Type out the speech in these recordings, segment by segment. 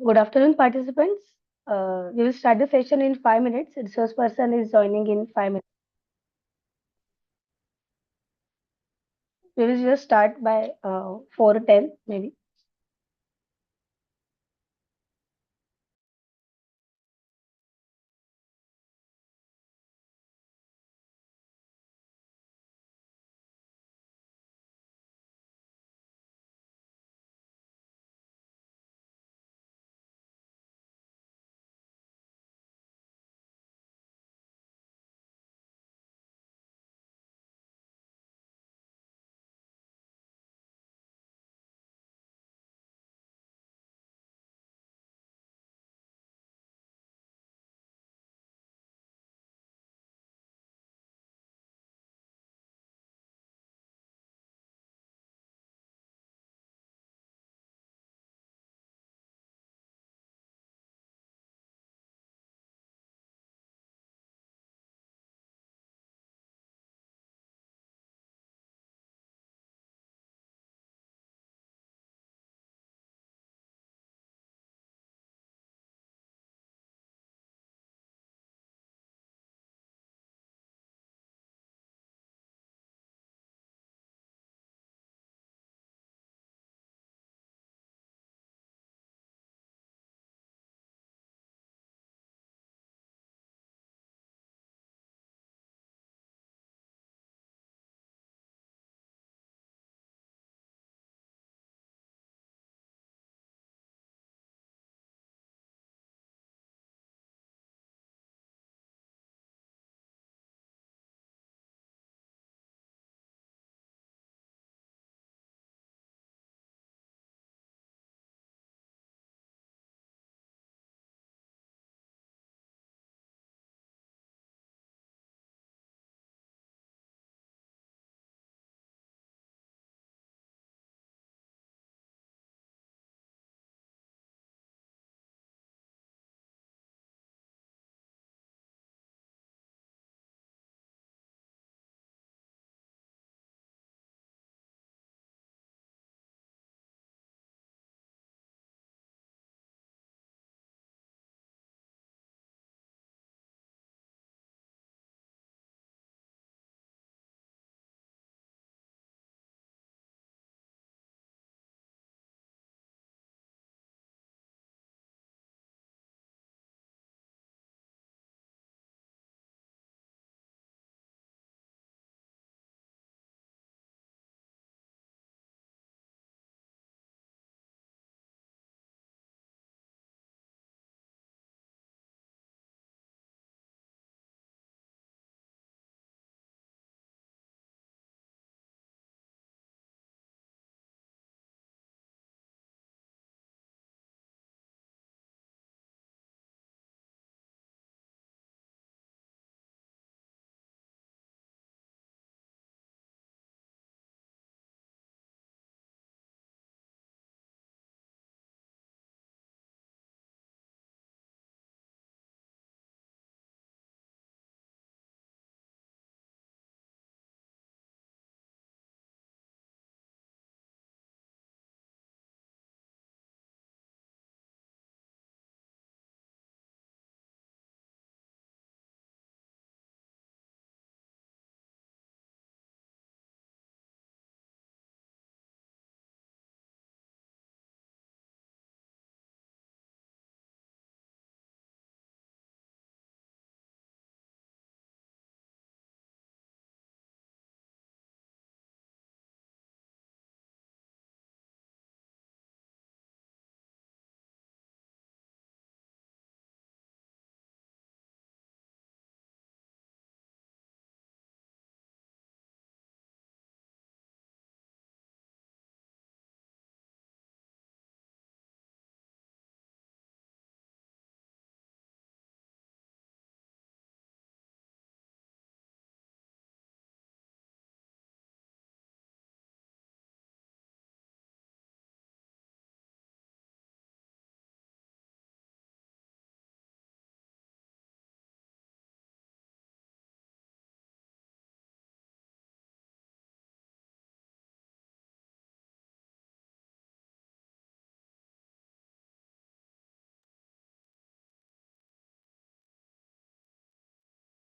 Good afternoon, participants. We will start the session in 5 minutes. Resource person is joining in 5 minutes. We will just start by 4:10 maybe.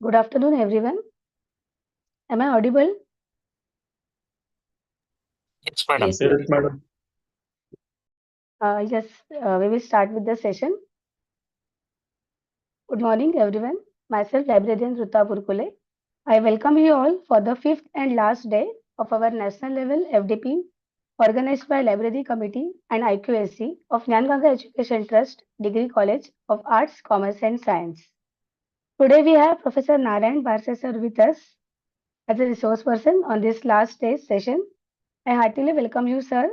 Good afternoon, everyone. Am I audible? Yes, madam. Yes, madam. Yes, we will start with the session. Good morning, everyone. Myself, librarian Ruta Burkule. I welcome you all for the fifth and last day of our national level FDP organized by Library Committee and IQSC of Jnanganga Education Trust, Degree College of Arts, Commerce and Science. Today we have Professor Narayan Barse sir with us as a resource person on this last day session. I heartily welcome you, sir.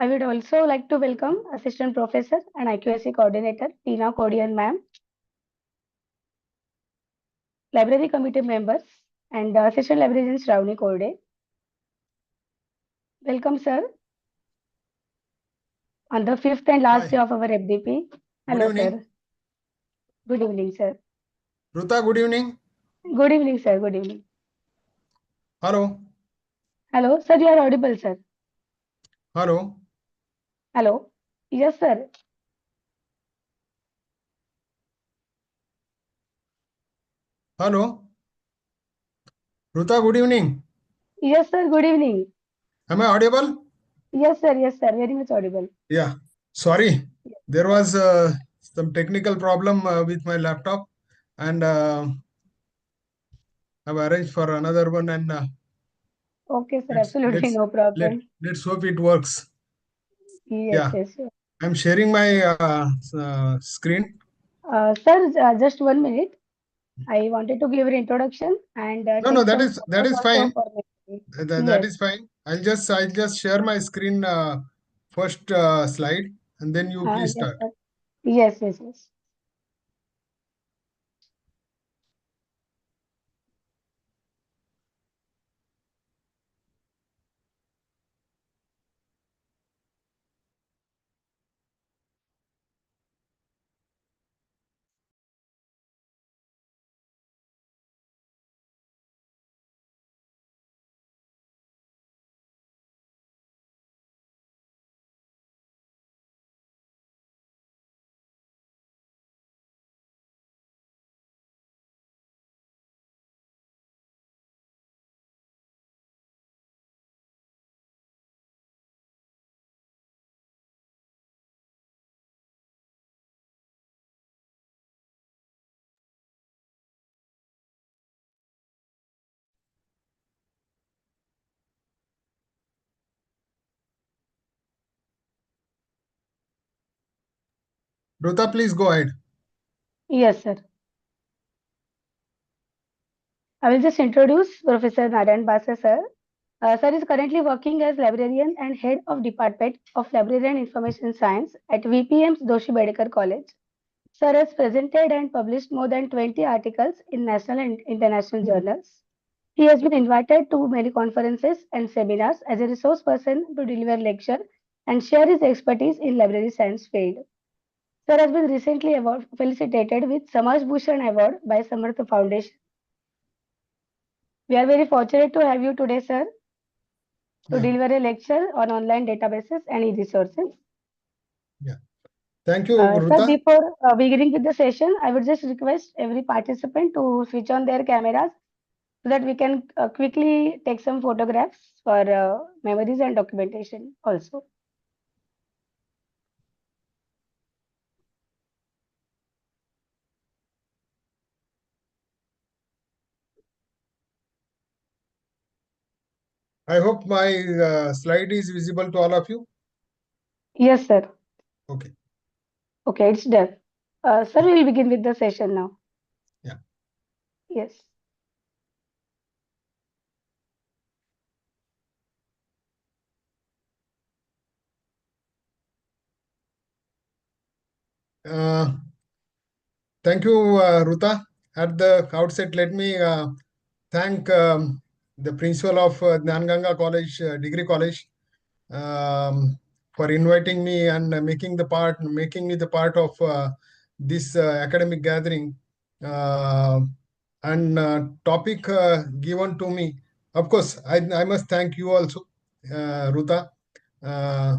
I would also like to welcome Assistant Professor and IQSC Coordinator Tina Kodian ma'am, Library Committee members, and Assistant Librarian Shravani Korde. Welcome, sir, on the fifth and last day Hi. of our FDP. Good Hello, evening. sir. Good evening, sir. Ruta, good evening. Good evening, sir. Good evening. Hello. Hello, sir. You are audible, sir. Hello. Hello. Yes, sir. Hello. Ruta, good evening. Yes, sir. Good evening. Am I audible? Yes, sir. Yes, sir. Very much audible. Yeah. Sorry. There was some technical problem with my laptop, and I've arranged for another one. And Okay, sir. let's Absolutely let's no let problem. let's hope it works. Yes, Yeah. yes, sure. I'm sharing my screen. Sir, just 1 minute. I wanted to give an introduction and No, take that some is photos also fine. for me. That Yes, is fine. I'll just share my screen first slide, and then you please yes, start. sir. Yes, yes, yes. Ruta, please go ahead. Yes, sir. I will just introduce Professor Narayan Basa, sir. Sir is currently working as librarian and head of Department of Library and Information Science at VPM's Doshi Bedekar College. Sir has presented and published more than 20 articles in national and international journals. He has been invited to many conferences and seminars as a resource person to deliver lecture and share his expertise in library science field. Sir has been recently felicitated with Samaj Bhushan Award by Samartha Foundation. We are very fortunate to have you today, sir, to Yeah. deliver a lecture on online databases and e-resources. Yeah. Thank you, Sir, Ruta. before beginning with the session, I would just request every participant to switch on their cameras so that we can quickly take some photographs for memories and documentation also. I hope my slide is visible to all of you. Yes, sir. Okay. Okay, it's done. Sir, we will begin with the session now. Yeah. Yes. Uh, Thank you, Ruta. At the outset, let me thank the principal of Jnanganga College, Degree College, um, for inviting me and making me the part of this academic gathering. And topic given to me. Of course, I must thank you also, Ruta, uh,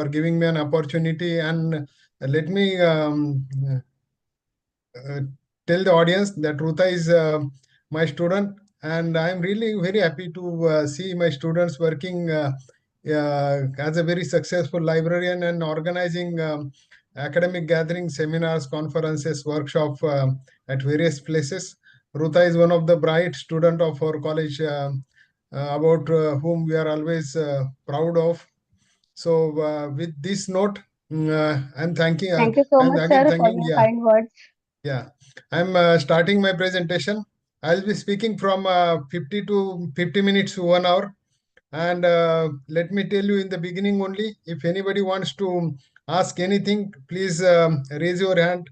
for giving me an opportunity. And let me tell the audience that Ruta is my student, and I'm really very happy to see my students working as a very successful librarian and organizing academic gatherings, seminars, conferences, workshop at various places. Ruta is one of the bright student of our college, about whom we are always proud of. So, with this note, I'm thanking. Thank you so I'm much, again sir, for thanking. your Yeah, kind words. yeah. I'm starting my presentation. I'll be speaking from 50 to 50 minutes to 1 hour. And let me tell you in the beginning only, if anybody wants to ask anything, please raise your hand.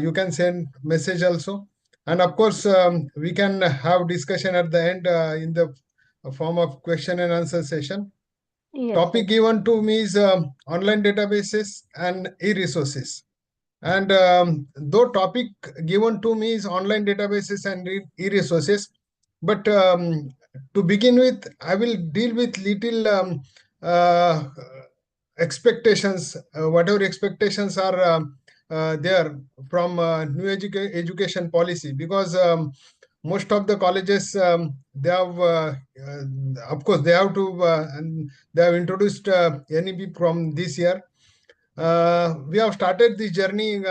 You can send message also. And of course, we can have discussion at the end in the form of question and answer session. Yes, sir. Topic given to me is online databases and e-resources. And though topic given to me is online databases and e-resources, but to begin with, I will deal with little uh, expectations, whatever expectations are there from new education policy, because most of the colleges, they have, of course, they have to, and they have introduced NEP from this year. We have started this journey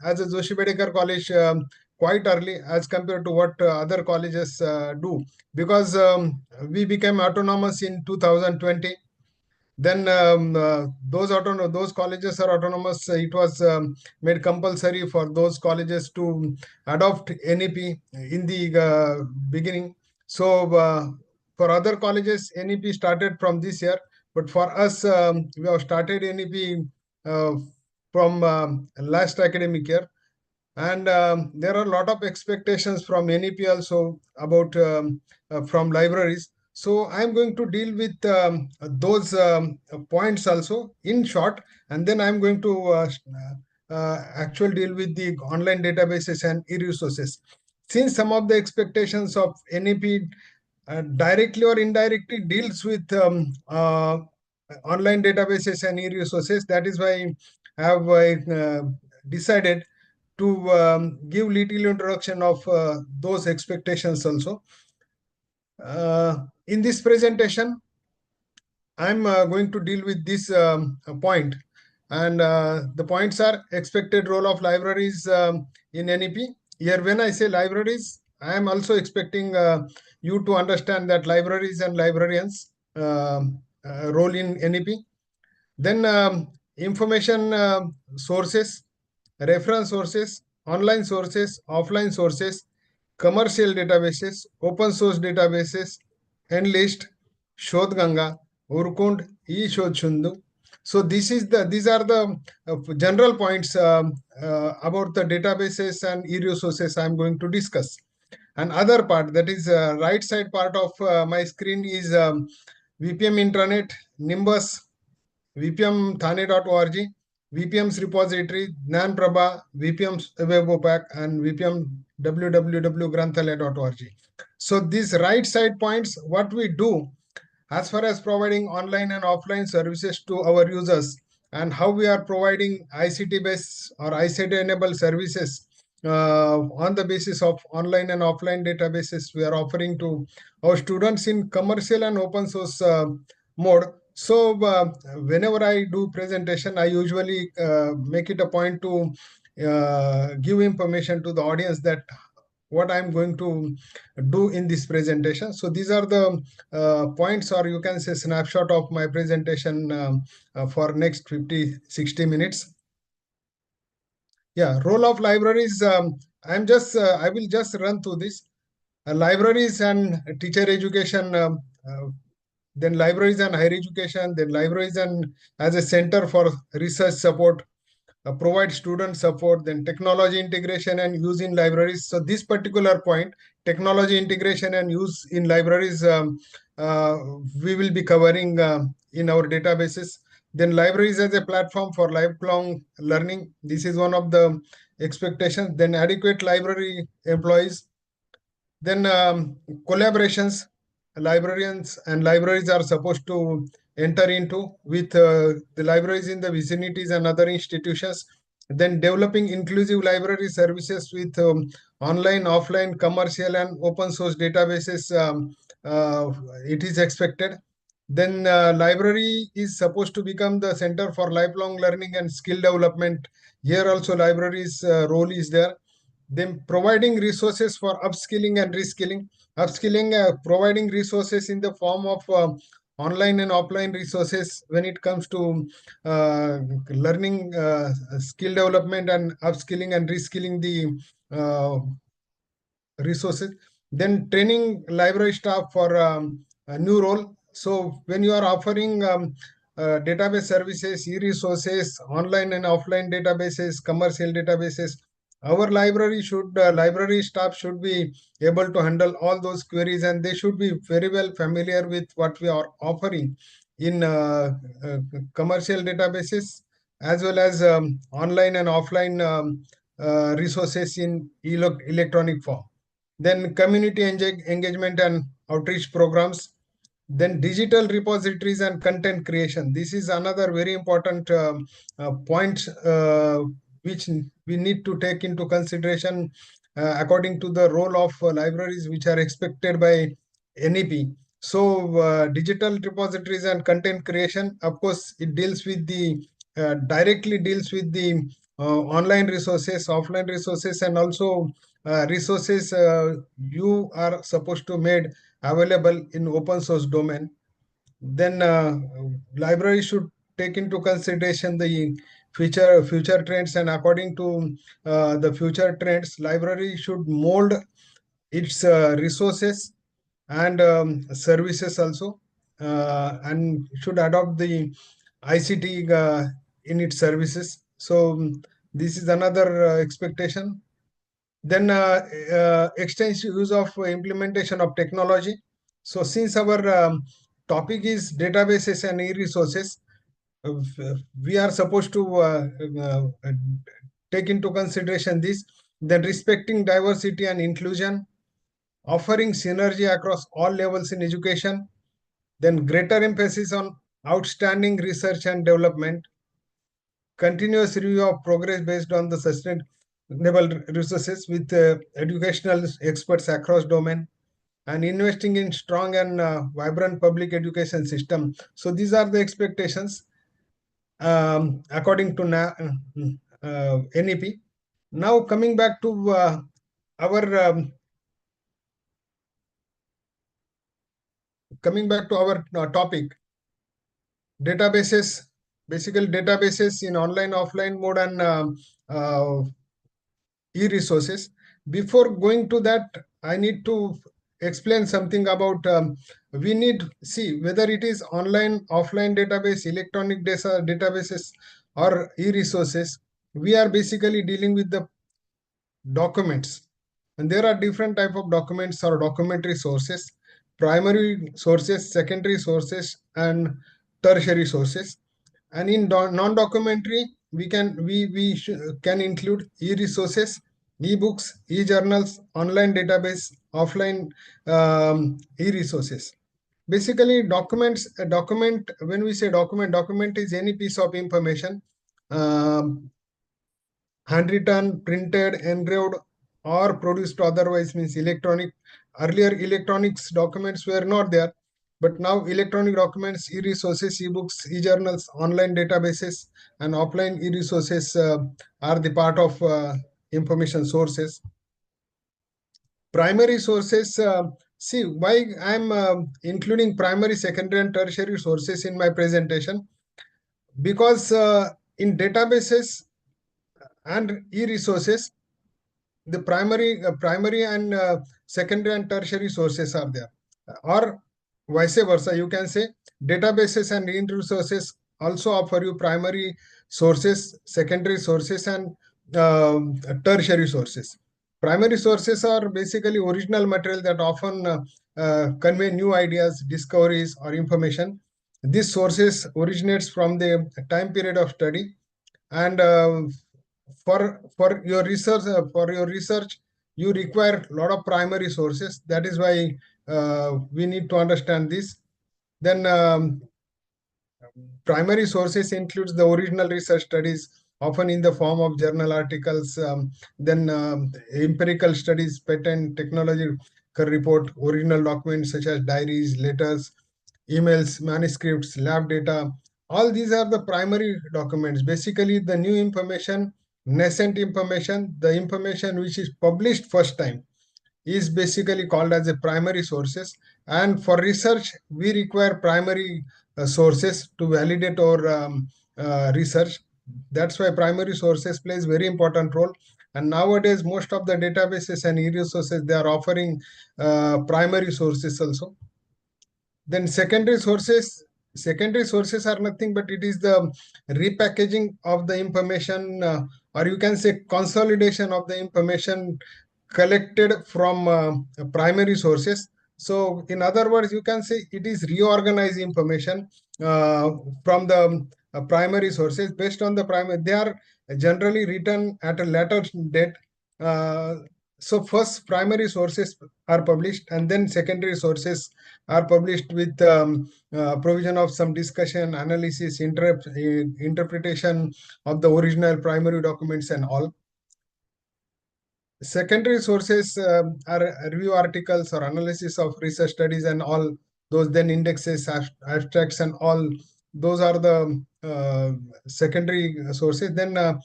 as a Joshi Bedekar College quite early as compared to what other colleges do, because we became autonomous in 2020. Then those colleges are autonomous. It was made compulsory for those colleges to adopt NEP in the beginning. So for other colleges, NEP started from this year, but for us, we have started NEP uh, from last academic year. And there are a lot of expectations from NEP also about from libraries. So I'm going to deal with those points also in short, and then I'm going to actually deal with the online databases and e-resources. Since some of the expectations of NEP directly or indirectly deals with online databases and e-resources, that is why I have decided to give little introduction of those expectations also. In this presentation, I'm going to deal with this point. And the points are expected role of libraries in NEP. Here, when I say libraries, I am also expecting you to understand that libraries and librarians role in NEP. Then information sources, reference sources, online sources, offline sources, commercial databases, open source databases, Enlist, Shodhganga, Urkund, eShodhchundu. So these are the general points about the databases and e-resources I'm going to discuss. And other part, that is right side part of my screen, is VPM intranet, Nimbus, VPM Thane.org, VPM's repository, Gnan Prabha, VPM's web OPAC, and VPM www.granthalaya.org. So these right side points, what we do as far as providing online and offline services to our users, and how we are providing ICT based or ICT enabled services on the basis of online and offline databases we are offering to our students in commercial and open source mode. So whenever I do presentation, I usually make it a point to give information to the audience that what I'm going to do in this presentation. So these are the points, or you can say snapshot of my presentation for next 50-60 minutes. Yeah, role of libraries. I will just run through this. Libraries and teacher education, then libraries and higher education, then libraries and as a center for research support, provide student support, then technology integration and use in libraries. So this particular point, technology integration and use in libraries, uh, we will be covering in our databases. Then libraries as a platform for lifelong learning. This is one of the expectations. Then adequate library employees. Then collaborations. Librarians and libraries are supposed to enter into with the libraries in the vicinities and other institutions. Then developing inclusive library services with online, offline, commercial, and open source databases. It is expected. Then library is supposed to become the center for lifelong learning and skill development. Here also libraries role is there. Then providing resources for upskilling and reskilling. Upskilling, providing resources in the form of online and offline resources when it comes to learning, skill development, and upskilling and reskilling the resources. Then training library staff for a new role. So when you are offering database services, e-resources, online and offline databases, commercial databases, our library staff should be able to handle all those queries, and they should be very well familiar with what we are offering in commercial databases, as well as online and offline resources in electronic form. Then community engagement and outreach programs. Then digital repositories and content creation. This is another very important point which we need to take into consideration according to the role of libraries which are expected by NEP. So digital repositories and content creation, of course, it deals with the directly deals with the online resources, offline resources, and also resources you are supposed to made available in open source domain. Then library should take into consideration the future trends, and according to the future trends, library should mold its resources and services also, and should adopt the ICT in its services. So this is another expectation. Then extensive use of implementation of technology. So since our topic is databases and e-resources, we are supposed to take into consideration this. Then respecting diversity and inclusion, offering synergy across all levels in education, then greater emphasis on outstanding research and development, continuous review of progress based on the sustainable resources with educational experts across domain, and investing in strong and vibrant public education system. So these are the expectations according to NEP. Now coming back to our topic, databases, basically databases in online offline mode and e-resources. Before going to that, I need to explain something about we need see whether it is online, offline database, electronic data databases, or e-resources. We are basically dealing with the documents, and there are different type of documents or documentary sources: primary sources, secondary sources, and tertiary sources. And in non-documentary, we can include e-resources, e-books, e-journals, online database, offline e-resources. Basically, documents, a document, when we say document is any piece of information, um, handwritten, printed, engraved, or produced otherwise, means electronic. Earlier, electronics documents were not there, but now electronic documents, e-resources, e-books, e-journals, online databases, and offline e-resources are the part of information sources. Primary sources, see why I'm including primary, secondary, and tertiary sources in my presentation, because in databases and e-resources, the primary and secondary and tertiary sources are there, or vice versa. You can say databases and resources also offer you primary sources, secondary sources, and tertiary sources. Primary sources are basically original material that often convey new ideas, discoveries, or information. These sources originates from the time period of study, and for your research you require a lot of primary sources. That is why we need to understand this. Then Primary sources includes the original research studies, often in the form of journal articles, then empirical studies, patent technology report, original documents such as diaries, letters, emails, manuscripts, lab data. All these are the primary documents. Basically, the new information, nascent information, the information which is published first time is basically called as a primary sources. And for research we require primary sources to validate our research. That's why primary sources plays very important role. And nowadays most of the databases and e-resources, they are offering primary sources also. Then secondary sources are nothing but it is the repackaging of the information, or you can say consolidation of the information collected from primary sources. So in other words, you can say it is reorganized information uh, from the primary sources. Based on the primary, they are generally written at a later date. uh, so first primary sources are published and then secondary sources are published with provision of some discussion, analysis, interpretation of the original primary documents and all. Secondary sources are review articles or analysis of research studies and all those, then indexes, abstracts and all those are the secondary sources. Then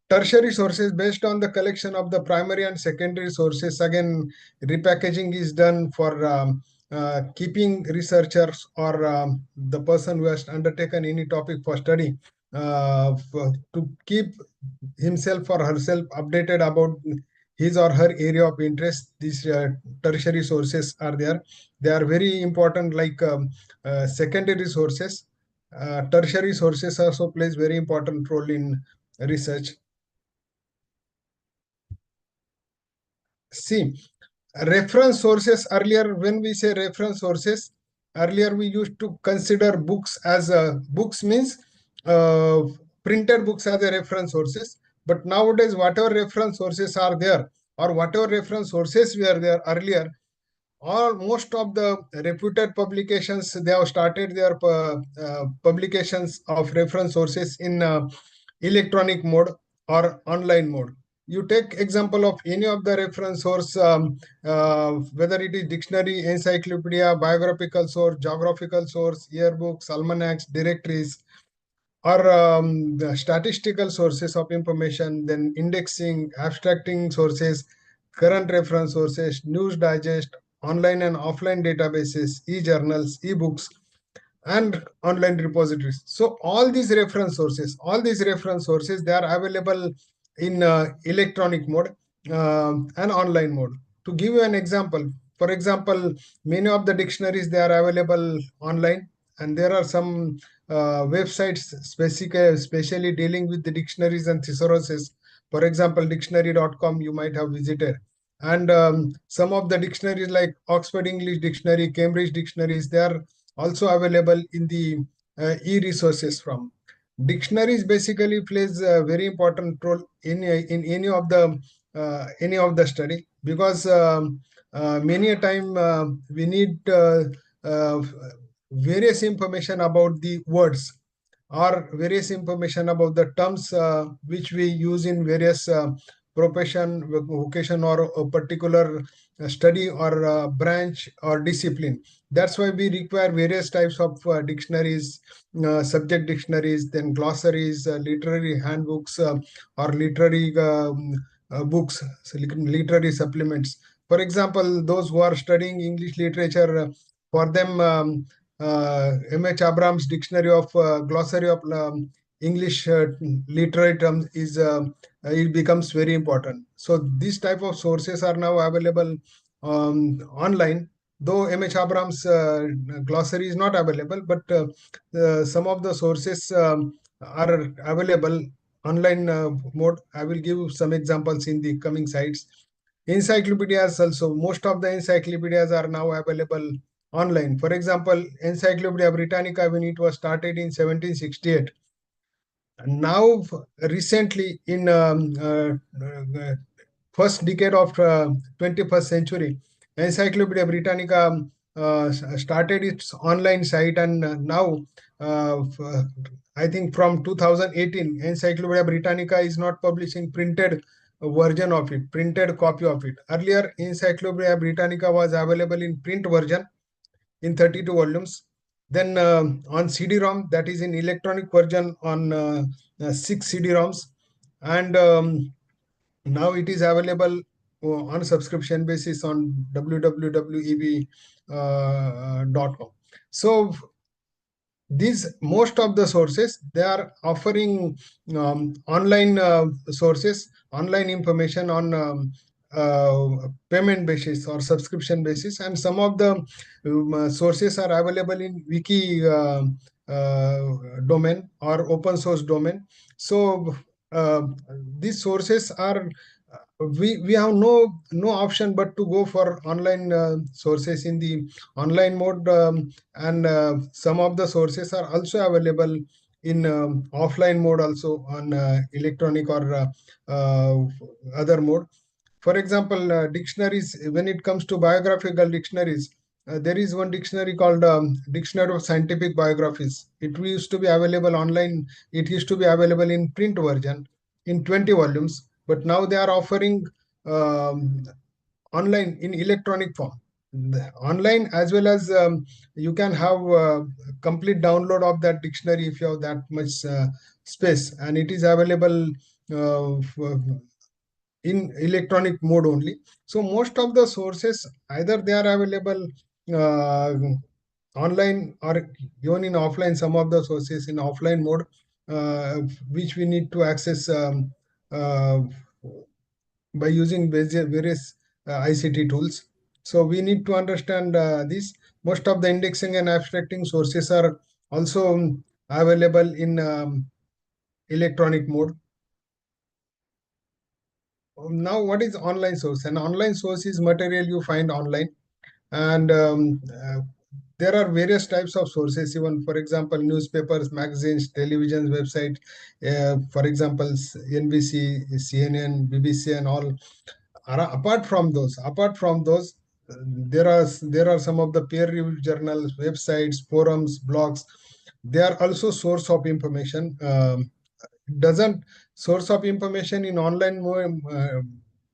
tertiary sources, based on the collection of the primary and secondary sources, again repackaging is done for keeping researchers or the person who has undertaken any topic for study to keep himself or herself updated about his or her area of interest. These tertiary sources are there. They are very important, like secondary sources. Tertiary sources also plays very important role in research. See, reference sources, earlier when we say reference sources, earlier we used to consider books as books means uh, printed books as a reference sources. But nowadays whatever reference sources are there or whatever reference sources were there earlier, all most of the reputed publications, they have started their publications of reference sources in electronic mode or online mode. You take example of any of the reference source, whether it is dictionary, encyclopedia, biographical source, geographical source, yearbooks, almanacs, directories, or the statistical sources of information, then indexing, abstracting sources, current reference sources, news digest, online and offline databases, e-journals, e-books, and online repositories. So all these reference sources, they are available in electronic mode and online mode. To give you an example, for example, many of the dictionaries, they are available online, and there are some websites specially dealing with the dictionaries and thesauruses. For example, dictionary.com you might have visited. And some of the dictionaries like Oxford English Dictionary, Cambridge dictionaries, they are also available in the e-resources from. Dictionaries basically plays a very important role in any of the study, because many a time we need uh, various information about the words or various information about the terms which we use in various profession, vocation, or a particular study or branch or discipline. That's why we require various types of dictionaries, subject dictionaries, then glossaries, literary handbooks, or literary books, so literary supplements. For example, those who are studying English literature, for them, M.H. Abrams' Dictionary of Glossary of English literary terms is it becomes very important. So these type of sources are now available online. Though M.H. Abrams' glossary is not available, but some of the sources are available online mode. I will give some examples in the coming slides. Encyclopedias also, most of the encyclopedias are now available online. For example, Encyclopedia Britannica, when it was started in 1768, now recently in first decade of 21st century, Encyclopedia Britannica started its online site, and now I think from 2018, Encyclopedia Britannica is not publishing printed version of it, printed copy of it. Earlier, Encyclopedia Britannica was available in print version in 32 volumes. Then on CD-ROM, that is in electronic version on 6 CD-ROMs. And now it is available on subscription basis on www.eb.com. So these most of the sources, they are offering online sources, online information on payment basis or subscription basis, and some of the sources are available in wiki domain or open source domain. So uh, these sources are we have no option but to go for online sources in the online mode, and some of the sources are also available in offline mode also on electronic or uh, other mode. For example, dictionaries, when it comes to biographical dictionaries, there is one dictionary called Dictionary of Scientific Biographies. It used to be available online. It used to be available in print version in 20 volumes, but now they are offering um, online in electronic form. Online, as well as you can have complete download of that dictionary if you have that much space, and it is available in electronic mode only. So most of the sources, either they are available uh, online or even in offline, some of the sources in offline mode, uh, which we need to access uh, by using various ICT tools. So we need to understand this. Most of the indexing and abstracting sources are also available in electronic mode. Now, what is online source? An online source is material you find online, and there are various types of sources. Even, for example, newspapers, magazines, televisions, website. For example, NBC, CNN, BBC, and all. Apart from those, there are some of the peer-reviewed journals, websites, forums, blogs. They are also source of information. Doesn't Source of information in online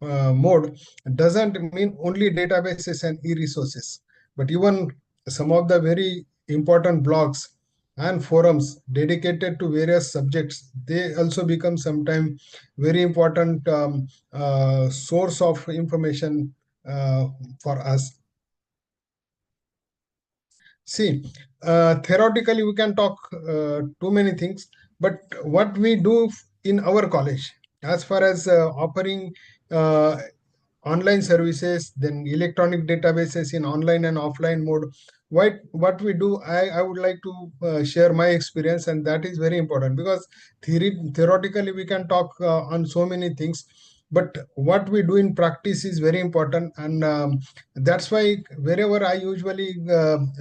mode doesn't mean only databases and e-resources, but even some of the very important blogs and forums dedicated to various subjects, they also become sometimes very important source of information for us. See, theoretically, we can talk too many things, but what we do in our college, as far as offering uh, online services, then electronic databases in online and offline mode, what we do, I would like to share my experience, and that is very important because theoretically we can talk on so many things, but what we do in practice is very important, and that's why wherever I usually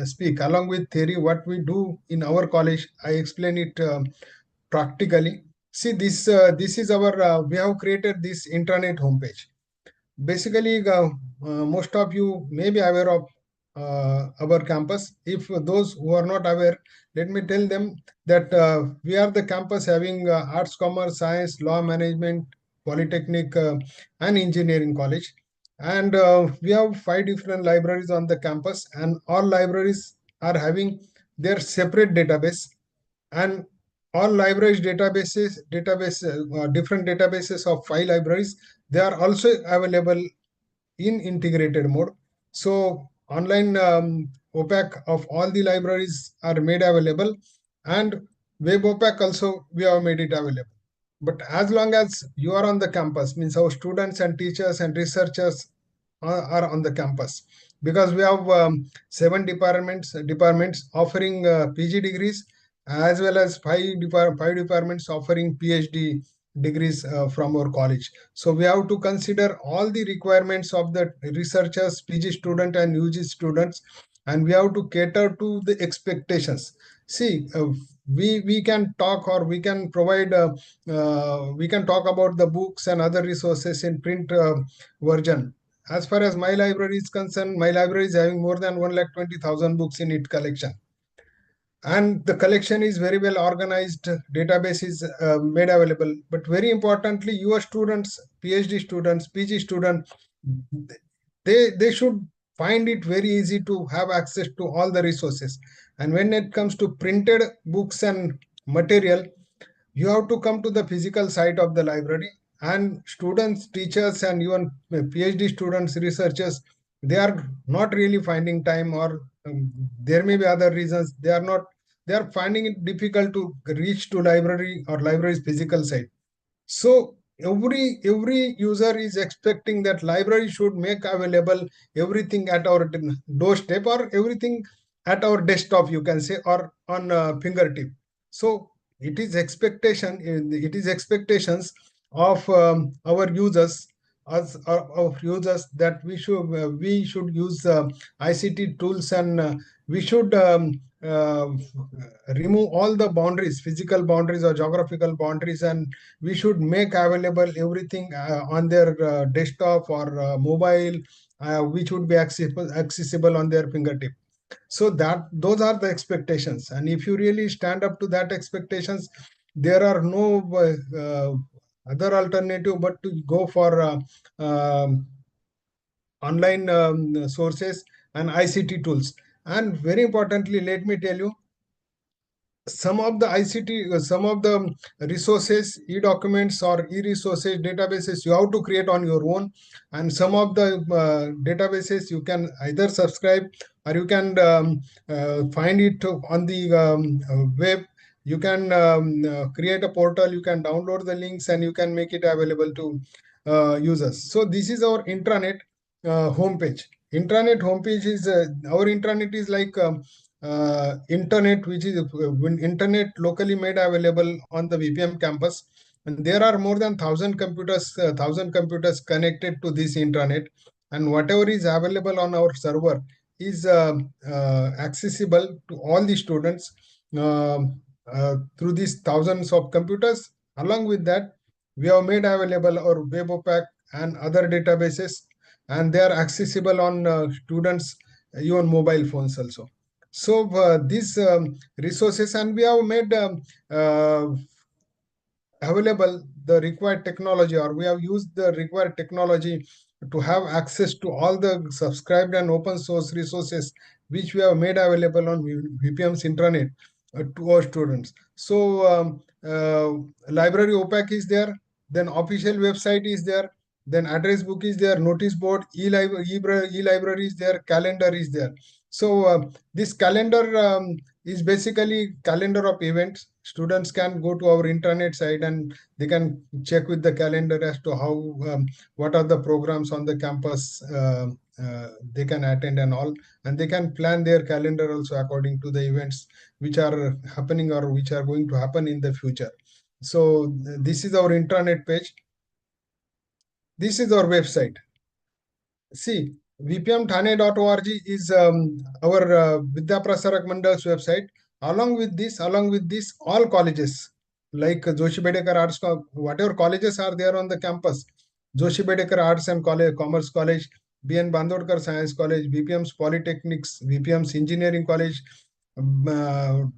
speak along with theory, what we do in our college, I explain it practically. See, this is our we have created this intranet homepage. Basically, most of you may be aware of our campus. If those who are not aware, let me tell them that we are the campus having arts, commerce, science, law, management, polytechnic, and engineering college. And we have 5 different libraries on the campus, and all libraries are having their separate database, and all libraries different databases of 5 libraries, they are also available in integrated mode. So online OPAC of all the libraries are made available, and web OPAC also we have made it available. But as long as you are on the campus, means our students and teachers and researchers are on the campus, because we have 7 departments offering PG degrees, as well as 5 departments offering PhD degrees from our college. So we have to consider all the requirements of the researchers, PG student and UG students, and we have to cater to the expectations. See, we can talk, or we can provide we can talk about the books and other resources in print version. As far as my library is concerned, my library is having more than 1,20,000 books in its collection. and the collection is very well organized, database is made available. But very importantly, your students, PhD students, PG students, they should find it very easy to have access to all the resources. And when it comes to printed books and material, you have to come to the physical site of the library. And students, teachers, and even PhD students, researchers, they are not really finding time, or there may be other reasons they are not, they are finding it difficult to reach to library or library's physical site. So every user is expecting that library should make available everything at our doorstep, or everything at our desktop, you can say, or on fingertip. So it is expectations of our users, of users, that we should use ICT tools, and we should remove all the boundaries, physical boundaries or geographical boundaries, and we should make available everything on their desktop or mobile, which would be accessible on their fingertip. So that those are the expectations, and if you really stand up to that expectations, there are no other alternative but to go for online sources and ICT tools. And very importantly, let me tell you, some of the ICT, some of the resources, e-documents or e-resources databases, you have to create on your own. And some of the databases you can either subscribe, or you can find it on the web. You can create a portal, you can download the links, and you can make it available to users. So this is our intranet homepage. Intranet homepage is our intranet is like internet, which is internet locally made available on the VPM campus. And there are more than 1,000 computers connected to this intranet, and whatever is available on our server is accessible to all the students through these thousands of computers. Along with that, we have made available our web and other databases, and they are accessible on students even mobile phones also. So these resources, and we have made available the required technology, or we have used the required technology to have access to all the subscribed and open source resources which we have made available on VPM's intranet to our students. So library OPAC is there, then official website is there, then address book is there, notice board, e-library is there, calendar is there. So this calendar is basically calendar of events. Students can go to our intranet site and they can check with the calendar as to how what are the programs on the campus they can attend and all, and they can plan their calendar also according to the events which are happening or which are going to happen in the future. So this is our intranet page. This is our website. See, vpmthane.org is our Vidya Prasarak Mandal's website. Along with this, all colleges like Joshi Bedekar Arts, whatever colleges are there on the campus, Joshi Bedekar Arts and Commerce College, B.N. Bandodkar Science College, VPM's Polytechnics, VPM's Engineering College,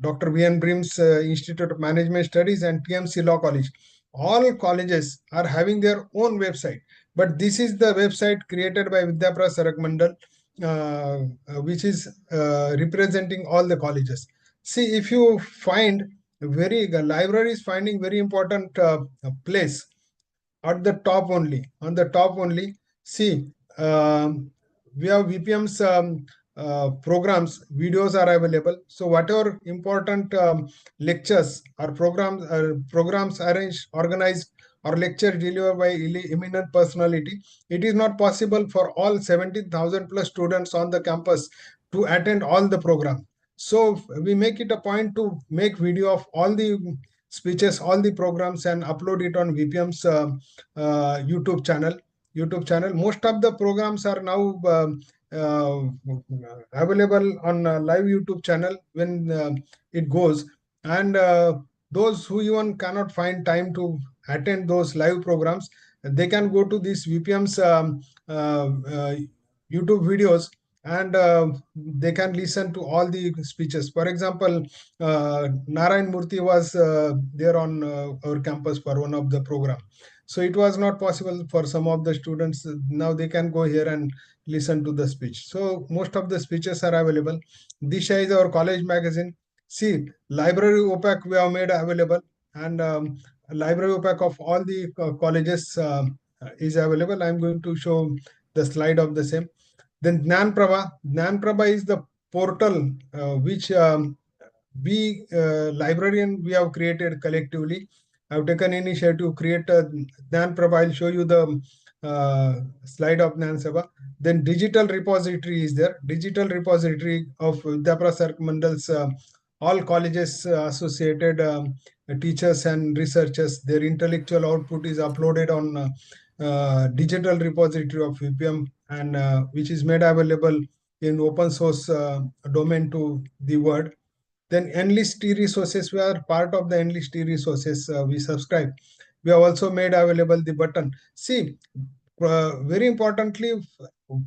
Dr. V.N. Brim's Institute of Management Studies, and TMC Law College. All colleges are having their own website, but this is the website created by Vidyapra Sarak Mandal, which is representing all the colleges. See, if you find the library is finding very important place at the top only, on the top only. See, we have VPM's programs, videos are available. So whatever important lectures or programs arranged, organized, or lecture delivered by eminent personality, it is not possible for all 17,000 plus students on the campus to attend all the program. So we make it a point to make video of all the speeches, all the programs, and upload it on VPM's YouTube channel. Most of the programs are now uh, available on live YouTube channel when it goes. And those who even cannot find time to attend those live programs, they can go to these VPM's YouTube videos, and they can listen to all the speeches. For example, Narayan Murthy was there on our campus for one of the program. So it was not possible for some of the students. Now they can go here and listen to the speech. So most of the speeches are available. Disha is our college magazine. See, library OPAC we have made available, and library OPAC of all the colleges is available. I'm going to show the slide of the same. Then Gnan Prabha. Gnan Prabha is the portal which we librarian we have created collectively. I've taken initiative to create a Gnan Prabha. I'll show you the slide of Gnan Sabha. Then digital repository is there. Digital repository of Vidyaprasar Mandal's all colleges associated teachers and researchers. Their intellectual output is uploaded on digital repository of VPM, and which is made available in open source domain to the world. Then enlist resources, we are part of the enlist resources, we subscribe. We have also made available the button. See, very importantly,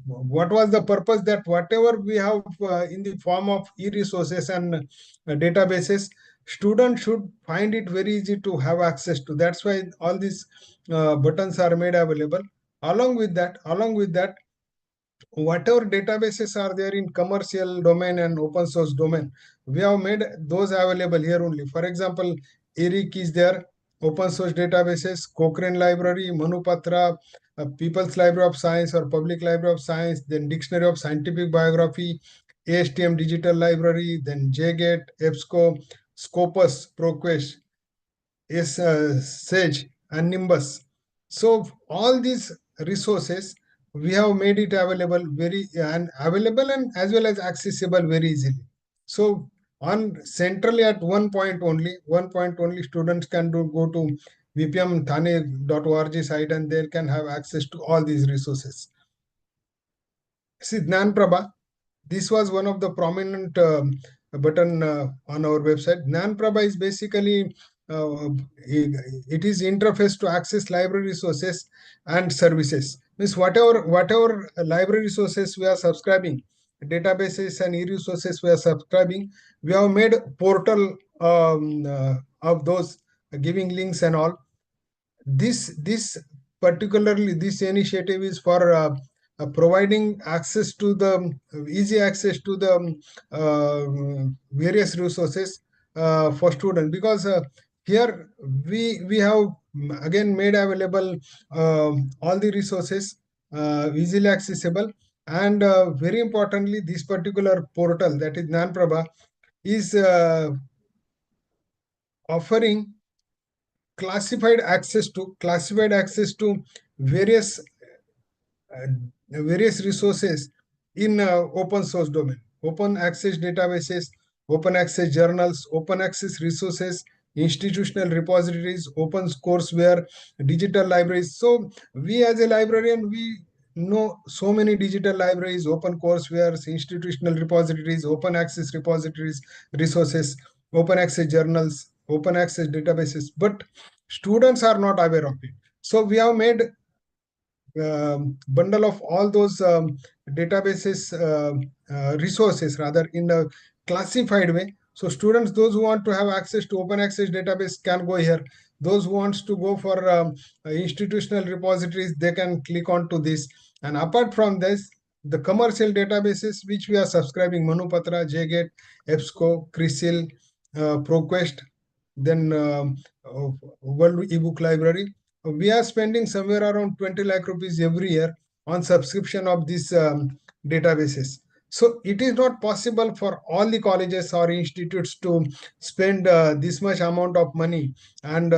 what was the purpose, that whatever we have in the form of e-resources and databases, students should find it very easy to have access to. That's why all these buttons are made available. Along with that, whatever databases are there in commercial domain and open source domain, we have made those available here only. For example, ERIC is there, open source databases, Cochrane Library, Manupatra, People's Library of Science or Public Library of Science, then Dictionary of Scientific Biography, ASTM Digital Library, then JGate, EBSCO, Scopus, ProQuest, is Sage and Nimbus. So all these resources we have made it available and as well as accessible very easily. So on centrally at one point only students can go to vpmthane.org site, and they can have access to all these resources. See, Gnan Prabha, this was one of the prominent button on our website. Gnan Prabha is basically it is interface to access library resources and services. Means whatever library resources we are subscribing, databases and e-resources we are subscribing, we have made portal of those, giving links and all. This particularly this initiative is for providing access to the easy access to the various resources for students, because here we have again made available all the resources easily accessible. And very importantly, this particular portal, that is Gnan Prabha, is offering classified access to various various resources in open source domain, open access databases, open access journals, open access resources, institutional repositories, open courseware, digital libraries. So we as a librarian, we know so many digital libraries, open courseware, institutional repositories, open access repositories, resources, open access journals, open access databases, but students are not aware of it. So we have made bundle of all those databases resources rather in a classified way. So students, those who want to have access to open access database can go here. Those who wants to go for institutional repositories, they can click on to this. And apart from this, the commercial databases which we are subscribing, Manupatra, JGate, EBSCO, CRISIL, ProQuest, then World eBook Library, we are spending somewhere around 20 lakh rupees every year on subscription of these databases. So it is not possible for all the colleges or institutes to spend this much amount of money and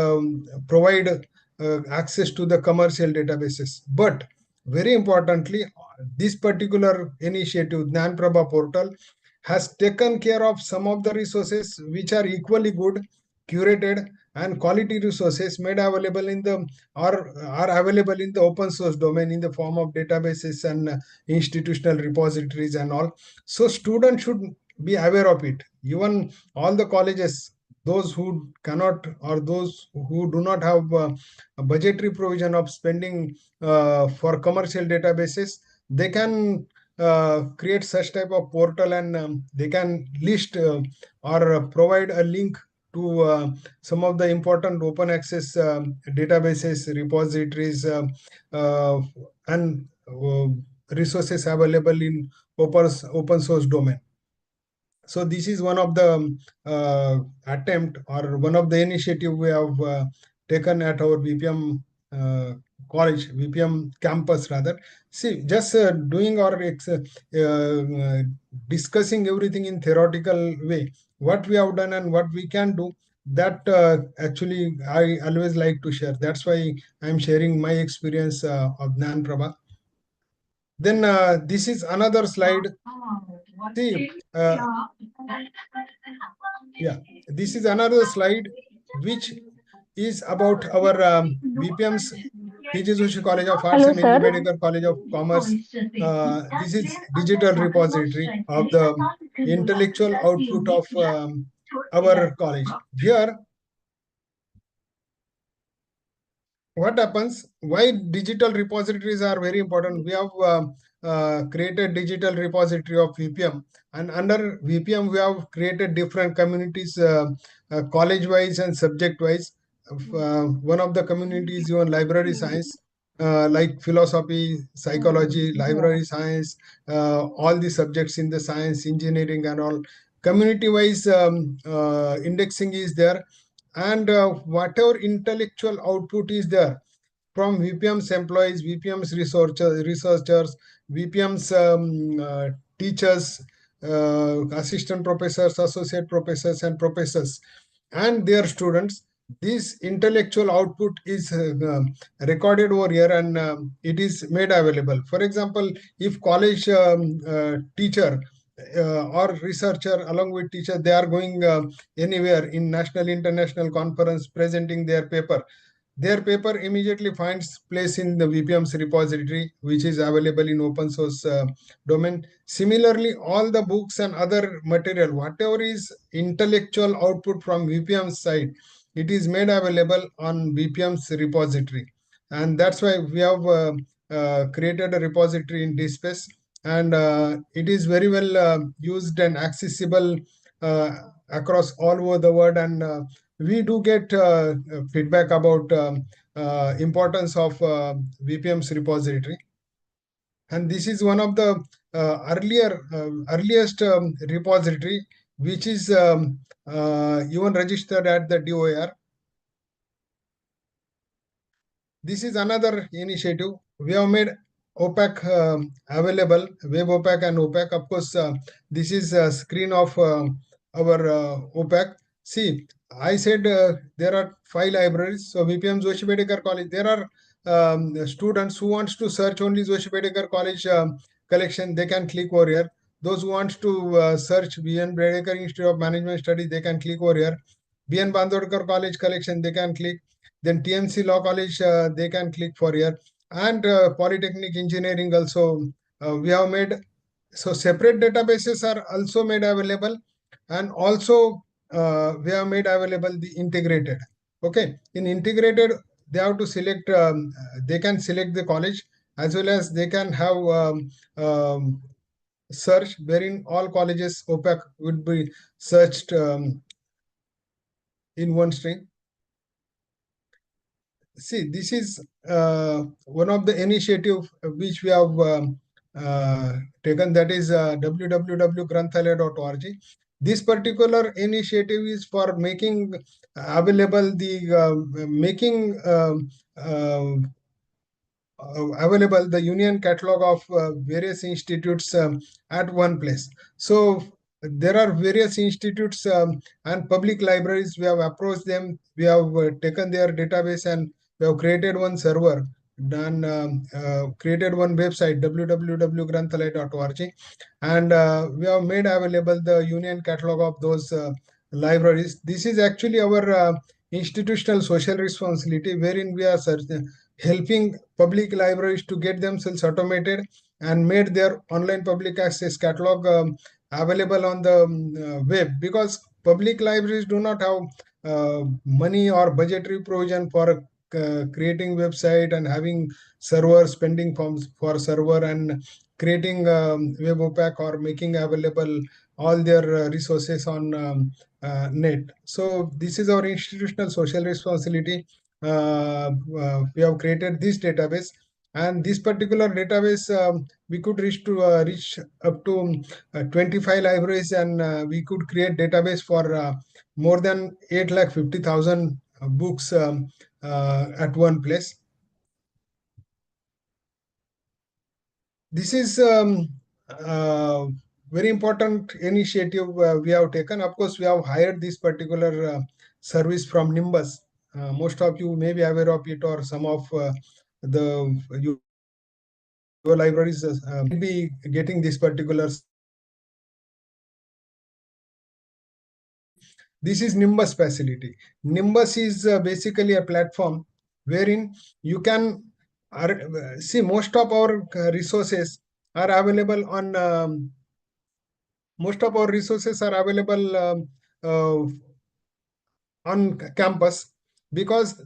provide access to the commercial databases. But very importantly, this particular initiative, Gnan Prabha portal, has taken care of some of the resources which are equally good, curated, and quality resources made available in the are available in the open source domain in the form of databases and institutional repositories and all. So students should be aware of it. Even all the colleges, those who cannot or those who do not have a budgetary provision of spending for commercial databases, they can create such type of portal, and they can list or provide a link to some of the important open access databases, repositories, uh, and resources available in open source domain. So this is one of the attempt, or one of the initiative we have taken at our VPM college, VPM campus rather. See, just doing or discussing everything in theoretical way, what we have done and what we can do, that actually I always like to share. That's why I'm sharing my experience of Gnan Prabha. Then this is another slide. See, yeah, this is another slide which is about our VPM's T.J. Joshi College of Arts Hello, and N.G. sir. Bedekar College of Commerce. This is digital repository of the intellectual output of our college. Here, what happens, why digital repositories are very important? We have created digital repository of VPM, and under VPM we have created different communities, college wise and subject wise. One of the communities even library science, like philosophy, psychology, library science, all the subjects in the science, engineering, and all. Community wise indexing is there, and whatever intellectual output is there from VPM's employees, VPM's researchers, VPM's teachers, assistant professors, associate professors, and professors, and their students. This intellectual output is recorded over here, and it is made available. For example, if college teacher or researcher along with teacher, they are going anywhere in national international conference presenting their paper immediately finds place in the VPM's repository, which is available in open source domain. Similarly, all the books and other material, whatever is intellectual output from VPM's side, it is made available on VPM's repository. And that's why we have created a repository in DSpace, and it is very well used and accessible across all over the world. And we do get feedback about importance of VPM's repository. And this is one of the earliest repository which is even registered at the DOR. This is another initiative. We have made OPAC available, Web OPAC and OPAC. Of course, this is a screen of our OPAC. See, I said there are 5 libraries. So VPM Joshi Bedekar College, there are students who wants to search only Joshi Bedekar College collection, they can click over here. Those who wants to search BN Bedekar Institute of Management Studies, they can click over here. BN Bandodkar College collection, they can click. Then TMC Law College, they can click for here. And Polytechnic Engineering also, we have made. So separate databases are also made available, and also we have made available the integrated. Okay, in integrated, they have to select, they can select the college, as well as they can have search wherein all colleges OPAC would be searched in one string. See, this is one of the initiative which we have taken, that is www.granthalaya.org. This particular initiative is for making available the available the union catalog of various institutes at one place. So there are various institutes and public libraries. We have approached them. We have taken their database, and we have created one server, done created one website, www.granthalaya.org, and we have made available the union catalog of those libraries. This is actually our institutional social responsibility, wherein we are helping public libraries to get themselves automated and made their online public access catalog available on the web, because public libraries do not have money or budgetary provision for creating website and having server, spending for server, and creating web opac or making available all their resources on net. So this is our institutional social responsibility. We have created this database, and this particular database we could reach up to 25 libraries, and we could create database for more than 8,50,000 books at one place. This is very important initiative we have taken. Of course, we have hired this particular service from Nimbus. Most of you may be aware of it, or some of the your libraries will be getting this particular. This is Nimbus facility. Nimbus is basically a platform wherein you can see most of our resources are available on most of our resources are available on campus, because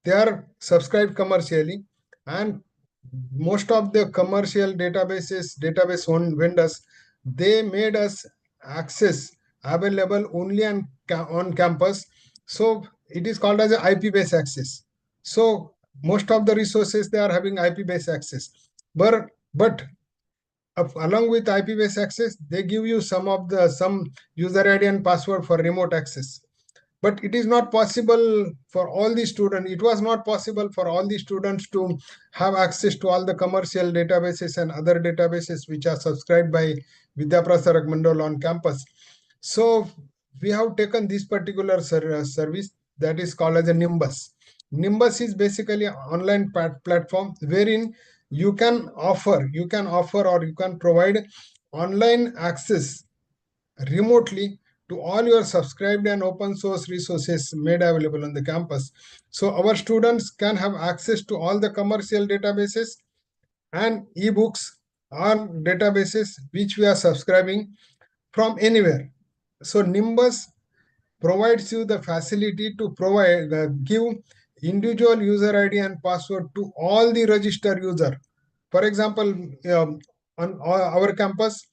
they are subscribed commercially, and most of the commercial database own vendors, they made us access available only on campus. So it is called as a IP based access. So most of the resources, they are having IP based access, but along with IP based access, they give you some user ID and password for remote access. But it is not possible for all the students. It was not possible for all the students to have access to all the commercial databases and other databases which are subscribed by Vidya Prasarak Mandal on campus. So we have taken this particular service that is called as a Nimbus. Nimbus is basically an online platform wherein you can offer or you can provide online access remotely to all your subscribed and open source resources made available on the campus. So our students can have access to all the commercial databases and ebooks on databases which we are subscribing from anywhere. So Nimbus provides you the facility to give individual user ID and password to all the registered user. For example, on our campus,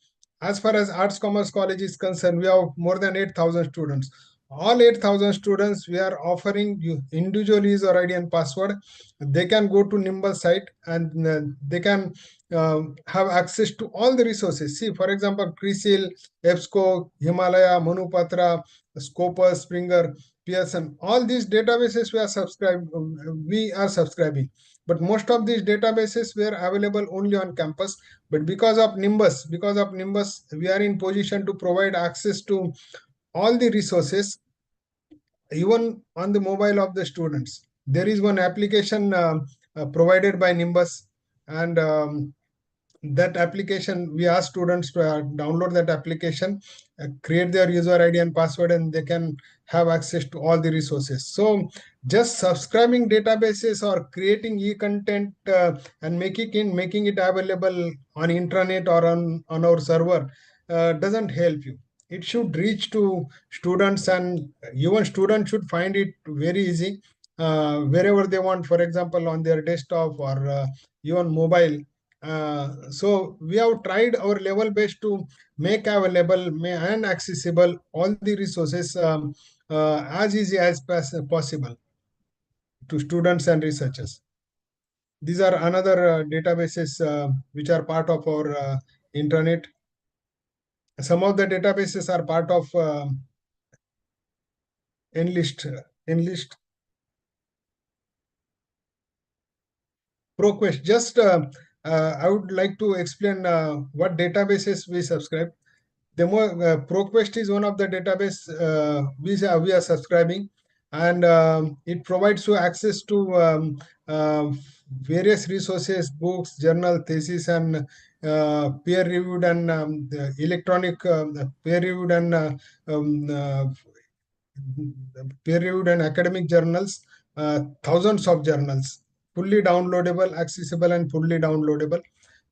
as far as Arts Commerce College is concerned, we have more than 8,000 students. All 8,000 students, we are offering you individual user ID and password. They can go to Nimbus site, and they can have access to all the resources. See, for example, CRISIL, EBSCO, Himalaya, Manupatra, Scopus, Springer, Pearson, all these databases we are subscribing. But most of these databases were available only on campus. But because of Nimbus, we are in position to provide access to all the resources, even on the mobile of the students. There is one application provided by Nimbus, and that application, we ask students to download that application, create their user ID and password, and they can have access to all the resources. So just subscribing databases or creating e-content and making it available on intranet or on our server doesn't help you. It should reach to students, and even students should find it very easy wherever they want, for example on their desktop or even mobile. So we have tried our level best to make available and accessible all the resources as easy as possible to students and researchers. These are another databases which are part of our intranet. Some of the databases are part of Enlist, ProQuest. Just I would like to explain what databases we subscribe. ProQuest is one of the database we are subscribing, and it provides you access to various resources, books, journal, thesis, and peer-reviewed and the electronic peer-reviewed and peer-reviewed and academic journals, thousands of journals, fully downloadable, accessible, and fully downloadable.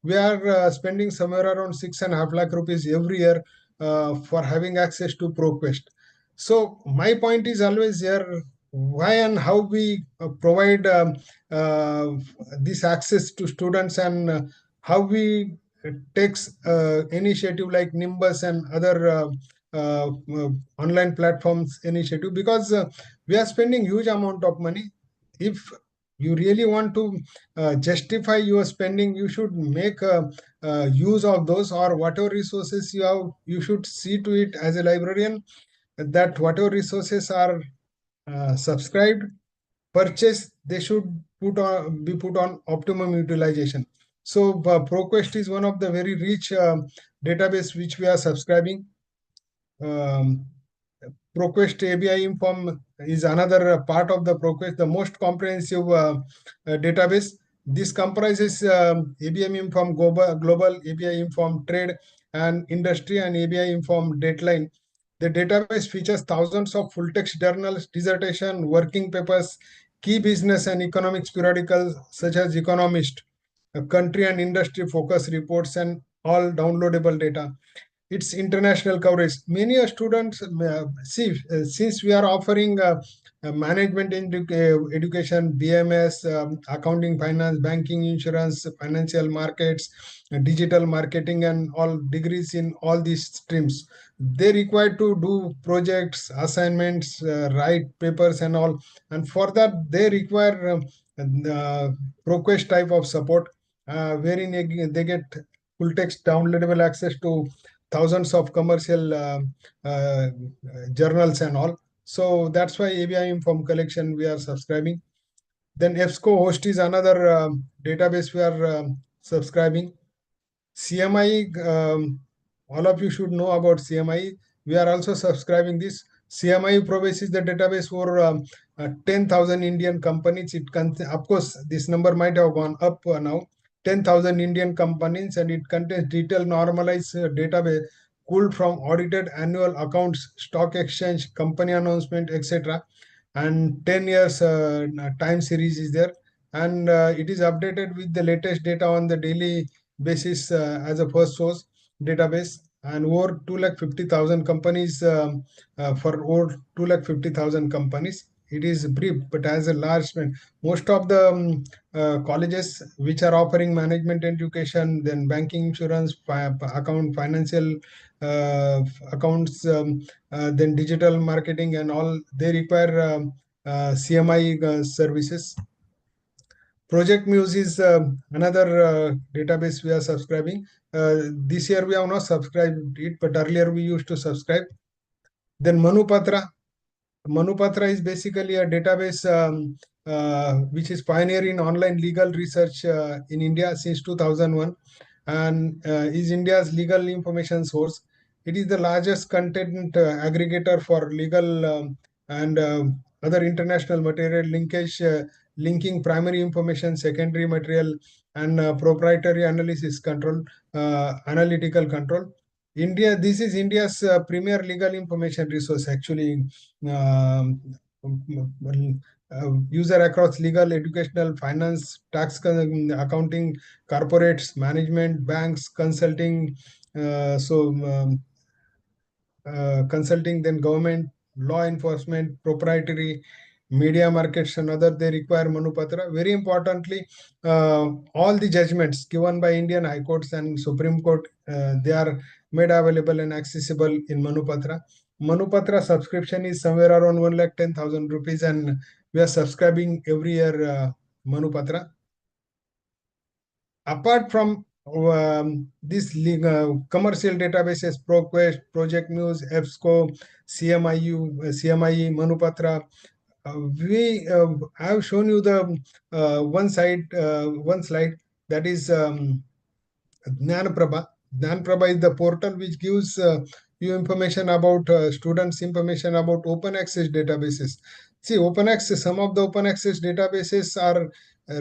We are spending somewhere around 6.5 lakh rupees every year for having access to ProQuest. So my point is always here: why and how we provide this access to students and how we takes initiative like Nimbus and other online platforms initiative, because we are spending huge amount of money. If you really want to justify your spending, you should make use of those, or whatever resources you have, you should see to it as a librarian that whatever resources are subscribed, purchase, they should be put on optimum utilization. So ProQuest is one of the very rich database which we are subscribing. um, ProQuest ABI Inform is another part of the ProQuest, the most comprehensive database. This comprises ABI Inform Global, ABI Inform Trade and Industry, and ABI Inform Dateline. The database features thousands of full-text journals, dissertation, working papers, key business and economics periodicals such as Economist, country and industry focus reports, and all downloadable data. Its international coverage. Many students see, since we are offering management education, BMS, accounting, finance, banking, insurance, financial markets, digital marketing, and all degrees in all these streams. They require to do projects, assignments, write papers, and all. And for that, they require ProQuest type of support, wherein they get full text downloadable access to thousands of commercial uh, journals and all. So that's why ABI Inform collection we are subscribing. Then EBSCO host is another database we are subscribing. CMI, all of you should know about CMI. We are also subscribing this. CMI provides the database for 10,000 Indian companies. Of course, this number might have gone up now. 10,000 Indian companies, and it contains detailed normalized database pulled from audited annual accounts, stock exchange, company announcement, etc. And 10 years time series is there, and it is updated with the latest data on the daily basis as a first source database. And over 250,000 companies, for over 250,000 companies. It is brief but has a large spend. Most of the colleges which are offering management education, then banking, insurance, account, financial accounts, then digital marketing and all, they require CMI services. Project Muse is another database we are subscribing. This year we have not subscribed it, but earlier we used to subscribe. Then Manupatra. Manupatra is basically a database which is pioneer in online legal research in India since 2001, and is India's legal information source. It is the largest content aggregator for legal and other international material linkage, linking primary information, secondary material, and proprietary analysis control, analytical control. India, this is India's premier legal information resource actually. um, User across legal, educational, finance, tax, accounting, corporates, management, banks, consulting. Consulting, then government, law enforcement, proprietary, media markets, and other, they require Manupatra. Very importantly, all the judgments given by Indian High Courts and Supreme Court, they are made available and accessible in Manupatra. Manupatra subscription is somewhere around 1,10,000 rupees, and we are subscribing every year Manupatra. Apart from these commercial databases, ProQuest, Project News, EBSCO, CMIE, Manupatra, I have shown you the one slide, that is Jnanprabha. Jnanprabha is the portal which gives you information about students, information about open access databases. See, open access, some of the open access databases are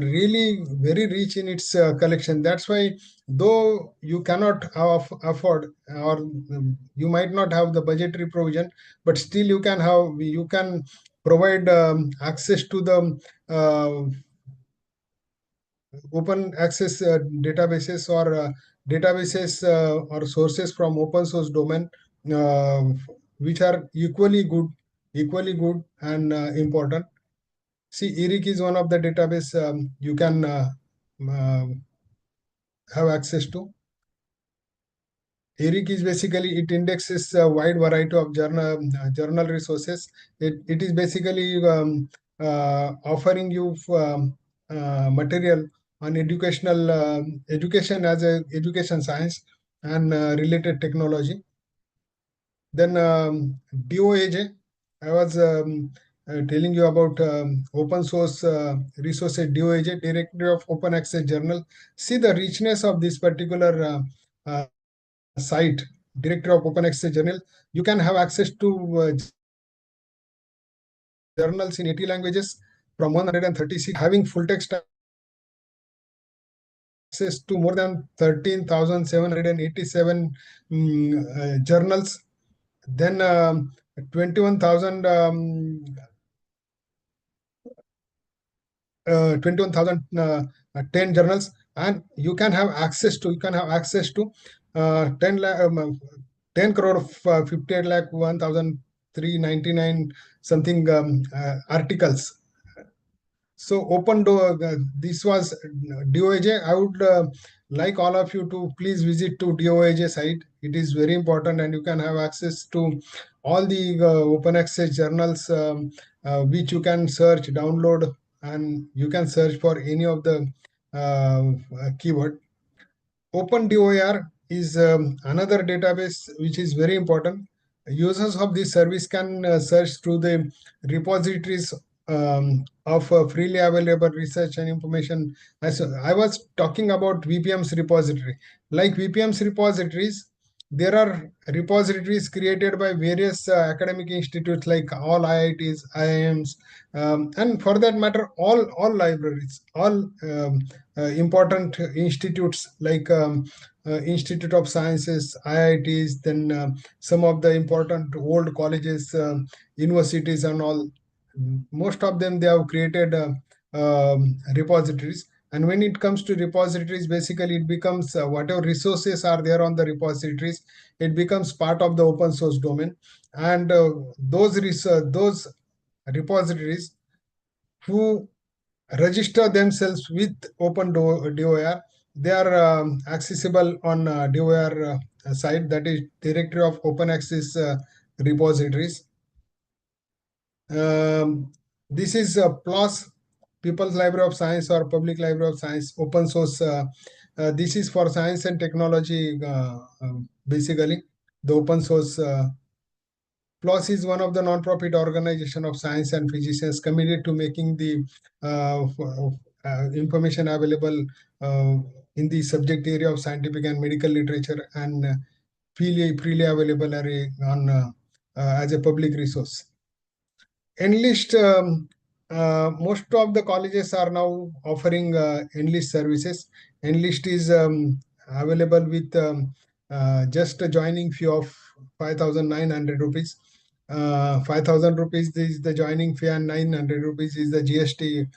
really very rich in its collection. That's why, though you cannot afford, or you might not have the budgetary provision, but still you can provide access to the open access databases, or databases or sources from open source domain, uh, which are equally good and important. See, ERIC is one of the database you can have access to. ERIC is basically, it indexes a wide variety of journal resources. It is basically offering you material on education as a education science and related technology. Then DOAJ, I was telling you about open source resources. DOAJ, Directory of Open Access Journal. See the richness of this particular site, Directory of Open Access Journal. You can have access to journals in 80 languages from 136, having full text access to more than 13,787 journals. Then 21,000 10 journals, and you can have access to 10 lakh 10 crore of 58 lakh 1,399 something articles. So open door, this was DOAJ. I would like all of you to please visit to DOAJ site. It is very important, and you can have access to all the open access journals which you can search, download, and you can search for any of the keyword. OpenDOIR is another database which is very important. Users of this service can search through the repositories of freely available research and information. As I was talking about VPM's repository. Like VPM's repositories, there are repositories created by various academic institutes like all IITs, IIMs, and for that matter, all libraries, all important institutes like Institute of Sciences, IITs, then some of the important old colleges, universities, and all. Most of them, they have created repositories. And when it comes to repositories, basically it becomes whatever resources are there on the repositories, it becomes part of the open source domain. And those repositories who register themselves with DOIR, they are accessible on DOIR site, that is Directory of Open Access Repositories. This is PLOS, People's Library of Science or Public Library of Science, open source. This is for science and technology, basically, the open source. PLOS is one of the non-profit organization of science and physicians committed to making the information available in the subject area of scientific and medical literature, and freely available on as a public resource. Enlist, most of the colleges are now offering Enlist services. Enlist is available with just a joining fee of 5,900 rupees. 5,000 rupees is the joining fee, and 900 rupees is the GST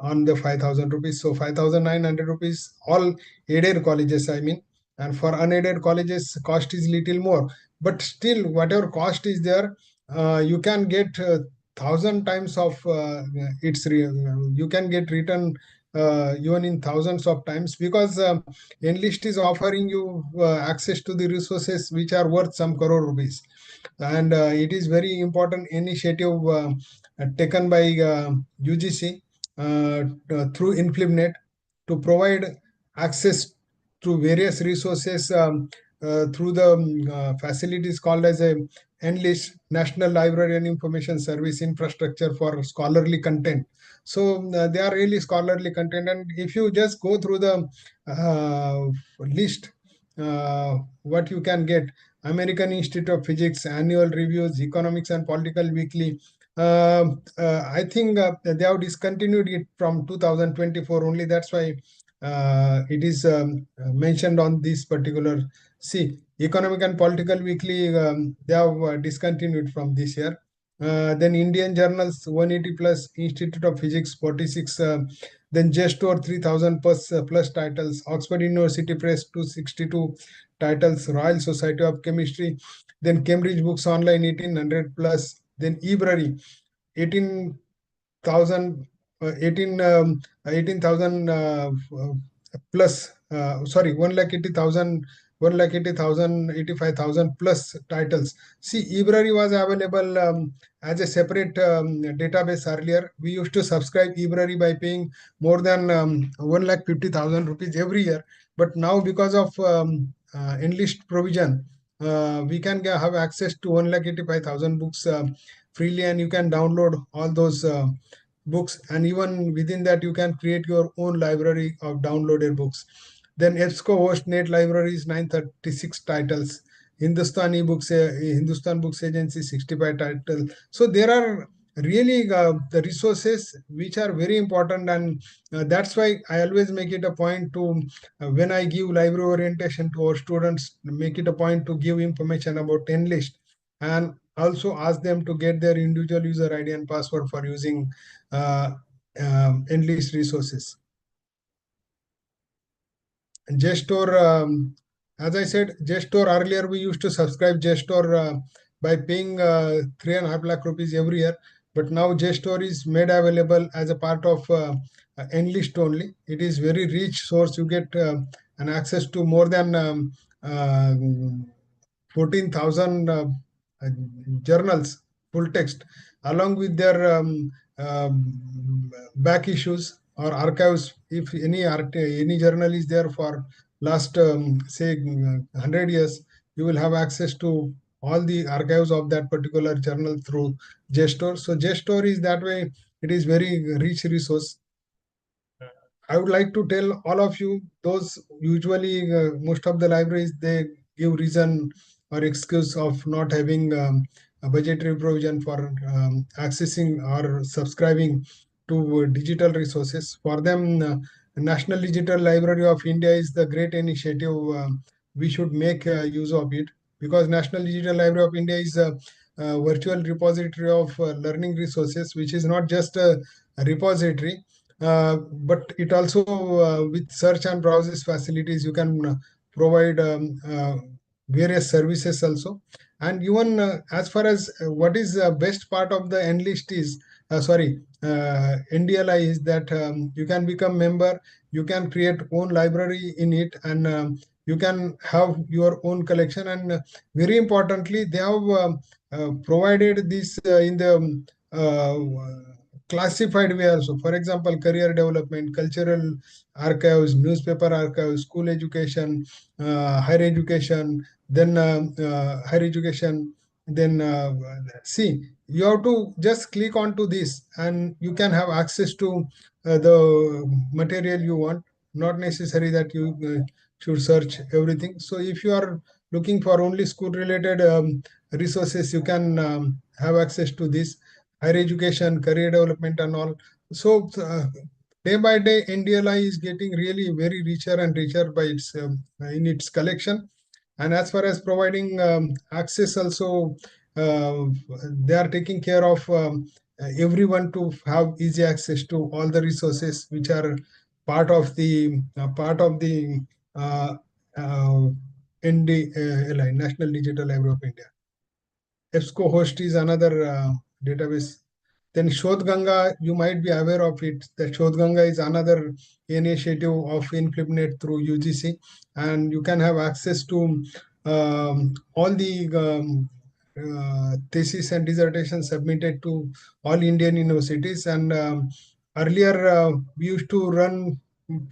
on the 5,000 rupees. So 5,900 rupees, all aided colleges, I mean. And for unaided colleges, cost is little more. But still, whatever cost is there, you can get 1,000 times of you can get return even in thousands of times, because Enlist is offering you access to the resources which are worth some crore rupees. And it is very important initiative taken by UGC through InflipNet to provide access to various resources through the facilities called as a Enlist, National Library and Information Service infrastructure for scholarly content. So they are really scholarly content, and if you just go through the list, what you can get: American Institute of Physics annual reviews, Economics and Political Weekly. I think they have discontinued it from 2024 only. That's why it is mentioned on this particular. See, Economic and Political Weekly, they have discontinued from this year. Then Indian journals 180 plus, Institute of Physics 46, then JSTOR 3000 plus titles, Oxford University Press 262 titles, Royal Society of Chemistry, then Cambridge Books Online 1800 plus, then eBrary 18,000 18,000 plus, sorry, 1,80,000, 1,80,000, 85,000 plus titles. See, eBrary was available as a separate database earlier. We used to subscribe eBrary by paying more than 1,50,000 rupees every year. But now, because of enlist provision, we can have access to 1,85,000 books freely, and you can download all those books, and even within that you can create your own library of downloaded books. Then EBSCO host net libraries 936 titles, Hindustan Books Agency 65 titles. So there are really the resources which are very important, and that's why I always make it a point to when I give library orientation to our students, make it a point to give information about enlist, and also ask them to get their individual user ID and password for using uh, enlist resources. JSTOR, as I said, JSTOR earlier we used to subscribe JSTOR by paying 3.5 lakh rupees every year, but now JSTOR is made available as a part of Enlist only. It is very rich source. You get an access to more than uh, 14,000 journals, full text, along with their back issues or archives. If any journal is there for last say 100 years, you will have access to all the archives of that particular journal through JSTOR. So JSTOR is that way. It is very rich resource. I would like to tell all of you, those usually most of the libraries, they give reason or excuse of not having a budgetary provision for accessing or subscribing to digital resources. For them, National Digital Library of India is the great initiative. We should make use of it, because National Digital Library of India is a virtual repository of learning resources, which is not just a repository, but it also with search and browses facilities you can provide various services also. And even as far as what is the best part of the enlist is NDLI is that you can become member, you can create own library in it, and you can have your own collection. And very importantly, they have provided this in the classified way also. For example, career development, cultural archives, newspaper archives, school education, higher education, then higher education. Then see, you have to just click onto this, and you can have access to the material you want. Not necessary that you should search everything. So if you are looking for only school related resources, you can have access to this higher education, career development, and all. So day by day, NDLI is getting really very richer and richer by its in its collection. And as far as providing access, also they are taking care of everyone to have easy access to all the resources which are part of the uh, uh, NDLI, National Digital Library of India. EBSCO host is another database. Then Shodhganga, you might be aware of it. That Shodhganga is another initiative of InflipNet through UGC, and you can have access to all the thesis and dissertations submitted to all Indian universities. And earlier, we used to run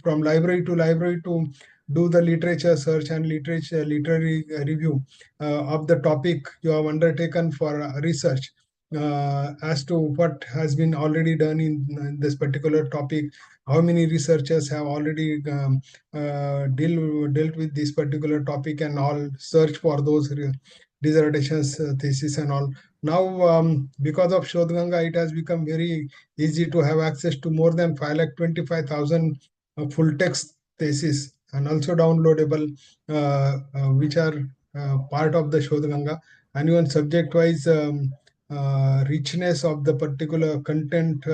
from library to library to do the literature search and literary review of the topic you have undertaken for research, as to what has been already done in this particular topic, how many researchers have already dealt with this particular topic, and all search for those dissertations, thesis, and all. Now, because of Shodhganga, it has become very easy to have access to more than 5,25,000 full text thesis, and also downloadable, which are part of the Shodhganga. And even subject wise richness of the particular content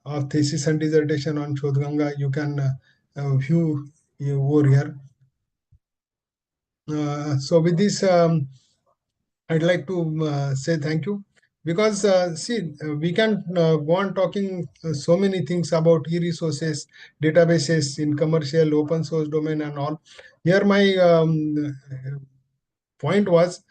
of thesis and dissertation on Shodhganga, you can view over here. So with this, I'd like to say thank you. because see, we can go on talking so many things about e-resources, databases in commercial, open source domain and all. Here my point was,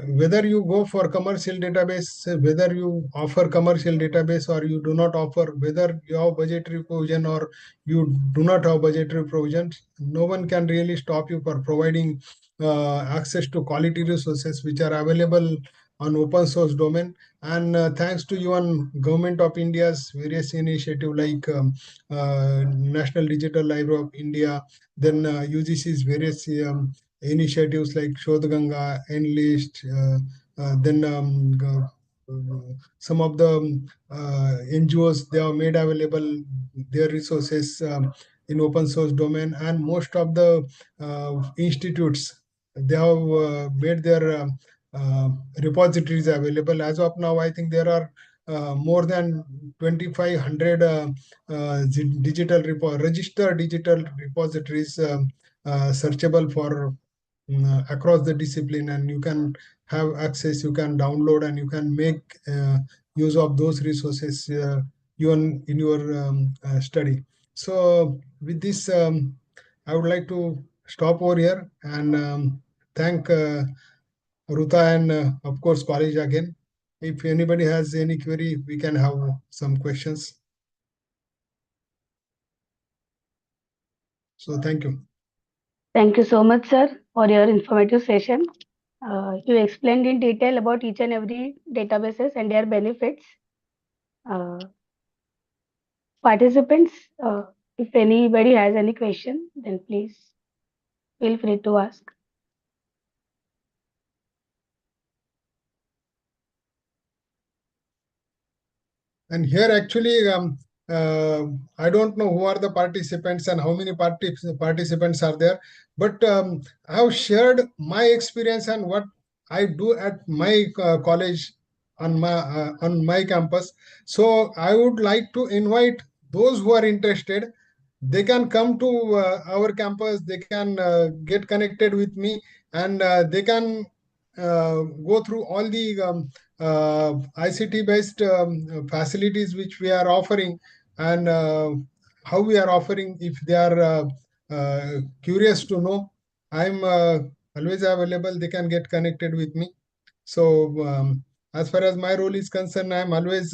whether you go for commercial database, whether you offer commercial database or you do not offer, whether you have budgetary provision or you do not have budgetary provisions, no one can really stop you for providing access to quality resources which are available on open source domain. And thanks to even government of India's various initiative like National Digital Library of India, then UGC's various initiatives like Shodh Ganga, Enlist, then some of the NGOs, they have made available their resources in open source domain, and most of the institutes, they have made their repositories available. As of now, I think there are more than 2,500 registered digital repositories searchable for across the discipline, and you can have access, you can download, and you can make use of those resources even in your study. So with this, I would like to stop over here and thank Ruta and of course college again. If anybody has any query, we can have some questions. So thank you. Thank you so much, sir, for your informative session. You explained in detail about each and every databases and their benefits. Uh, Participants, if anybody has any question, then please feel free to ask. And here actually, I don't know who are the participants and how many participants are there, but I have shared my experience and what I do at my college on my campus. So I would like to invite those who are interested. They can come to our campus. They can get connected with me, and they can go through all the ICT based facilities which we are offering, and how we are offering. If they are curious to know, I'm always available. They can get connected with me. So as far as my role is concerned, I'm always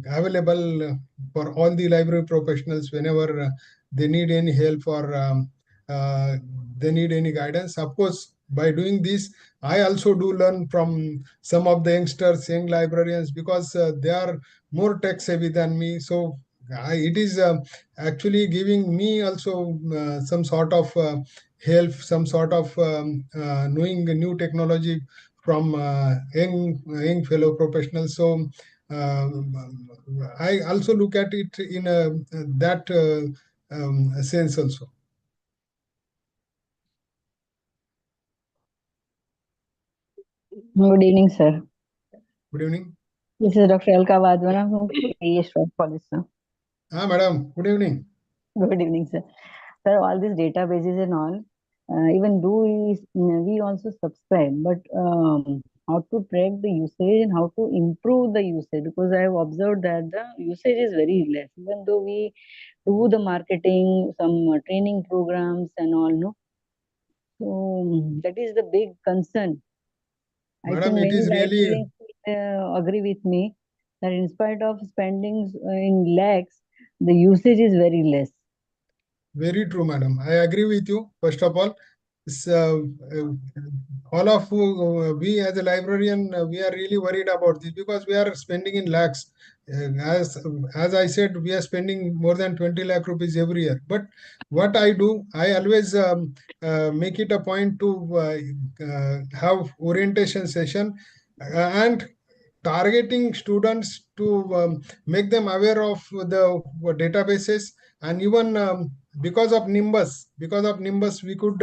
available for all the library professionals whenever they need any help or uh, they need any guidance. Of course, by doing this, I also do learn from some of the youngsters, young librarians, because they are more tech savvy than me. So it is actually giving me also some sort of help, some sort of knowing new technology from young fellow professionals. So uh, I also look at it in that sense also. Good evening, sir. Good evening. This is Dr. Alka Vadvana from KES College, sir. Madam, good evening. Good evening, sir. Sir, all these databases and all, even though we also subscribe, but how to track the usage and how to improve the usage, because I have observed that the usage is very less, even though we do the marketing, some training programs and all, no. So that is the big concern. I think Madam, it many is really librarians agree with me that in spite of spending in lakhs, the usage is very less. very true, madam. I agree with you. First of all, all of we as a librarian, we are really worried about this because we are spending in lakhs. As I said, we are spending more than 20 lakh rupees every year. But what I do, I always make it a point to have orientation session and targeting students to make them aware of the databases, and even because of nimbus we could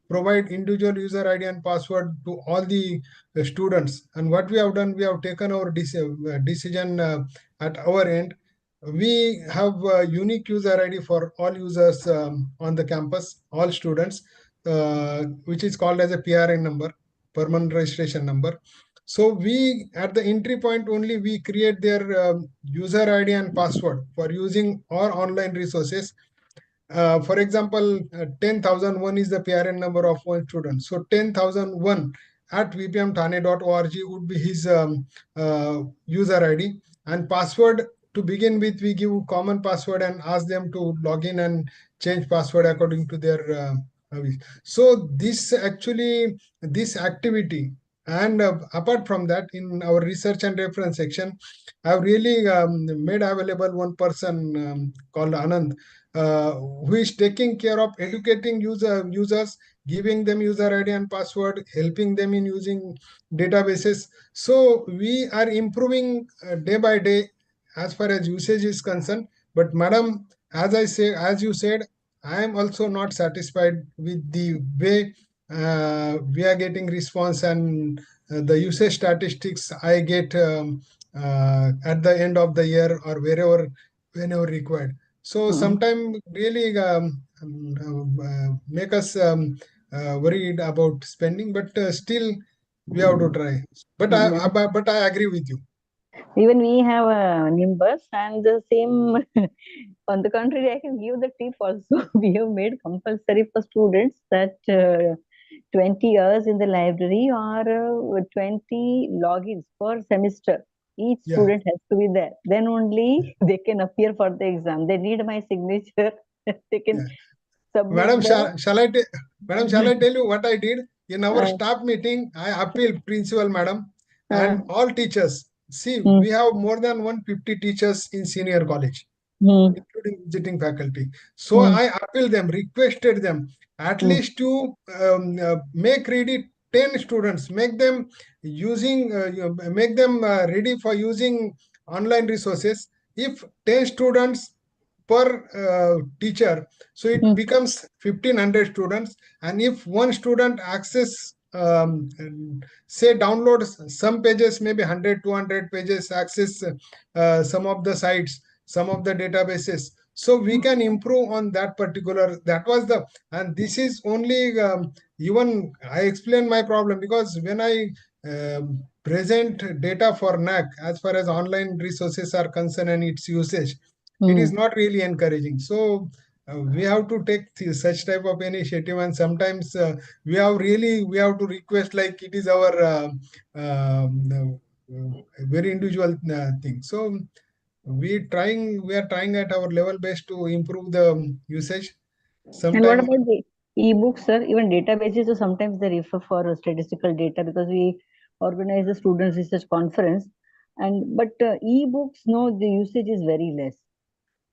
provide individual user ID and password to all the students. And what we have done, we have taken our decision at our end. We have a unique user ID for all users on the campus, all students, which is called as a PRN number. permanent registration number. So we, at the entry point only, we create their user ID and password for using our online resources. For example, 10,001 is the PRN number of one student. So 10,001 at vpmthane.org would be his user ID and password. To begin with, we give common password and ask them to log in and change password according to their wish. So this actually, this activity, and apart from that, in our research and reference section, I've really made available one person called Anand, who is taking care of educating users, giving them user ID and password, helping them in using databases. So we are improving day by day as far as usage is concerned. But madam, as you said, I am also not satisfied with the way we are getting response and the usage statistics I get at the end of the year or whenever required. So sometimes really make us worried about spending, but still we have to try. But I agree with you. Even we have a Nimbus and the same. On the contrary, I can give the tip also. We have made compulsory for students that 20 hours in the library or 20 logins per semester. Each Yeah. student has to be there. Then only they can appear for the exam. They need my signature. They can Yeah. submit Madam, the. Madam, shall I tell you what I did? In our staff meeting, I appealed principal madam and all teachers. See, we have more than 150 teachers in senior college, including visiting faculty. So I appealed them, requested them at least to make ready 10 students, make them ready for using online resources. If 10 students per teacher, so it becomes 1,500 students. And if one student access say downloads some pages, maybe 100 200 pages, access some of the sites, some of the databases, so we can improve on that particular. That was the, and this is only even I explain my problem, because when I present data for NAC as far as online resources are concerned and its usage, it is not really encouraging. So we have to take such type of initiative, and sometimes we have to request, like it is our very individual thing. So we are trying at our level best to improve the usage. And what Sometime about the e-books, sir? Even databases, so sometimes they refer for statistical data because we organize a student research conference. And but e-books, no, the usage is very less.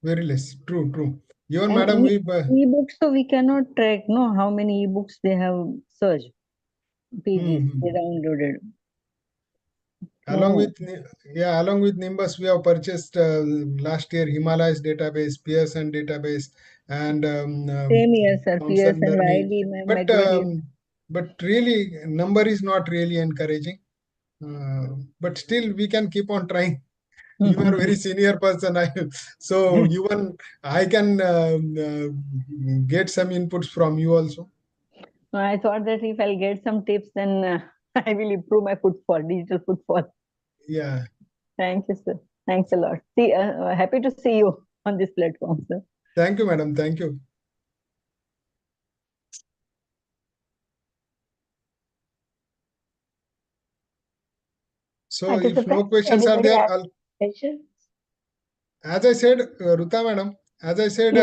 very less. True. Even And madam, we e-books, so we cannot track, no, how many e-books they have searched, pages they downloaded. along No. with along with Nimbus, we have purchased last year Himalayas database, Pearson database, and Same here, sir. Thomson Pearson, learning. Wiley, But McGraw-Hill. but really, number is not really encouraging. But still, we can keep on trying. You are a very senior person, so even I can get some inputs from you also. I thought that if I'll get some tips, then I will improve my footfall, digital footfall. Yeah. Thank you, sir. Thanks a lot. See, happy to see you on this platform, sir. Thank you, madam. Thank you. So if no questions are there, as I said, Ruta madam, as I said,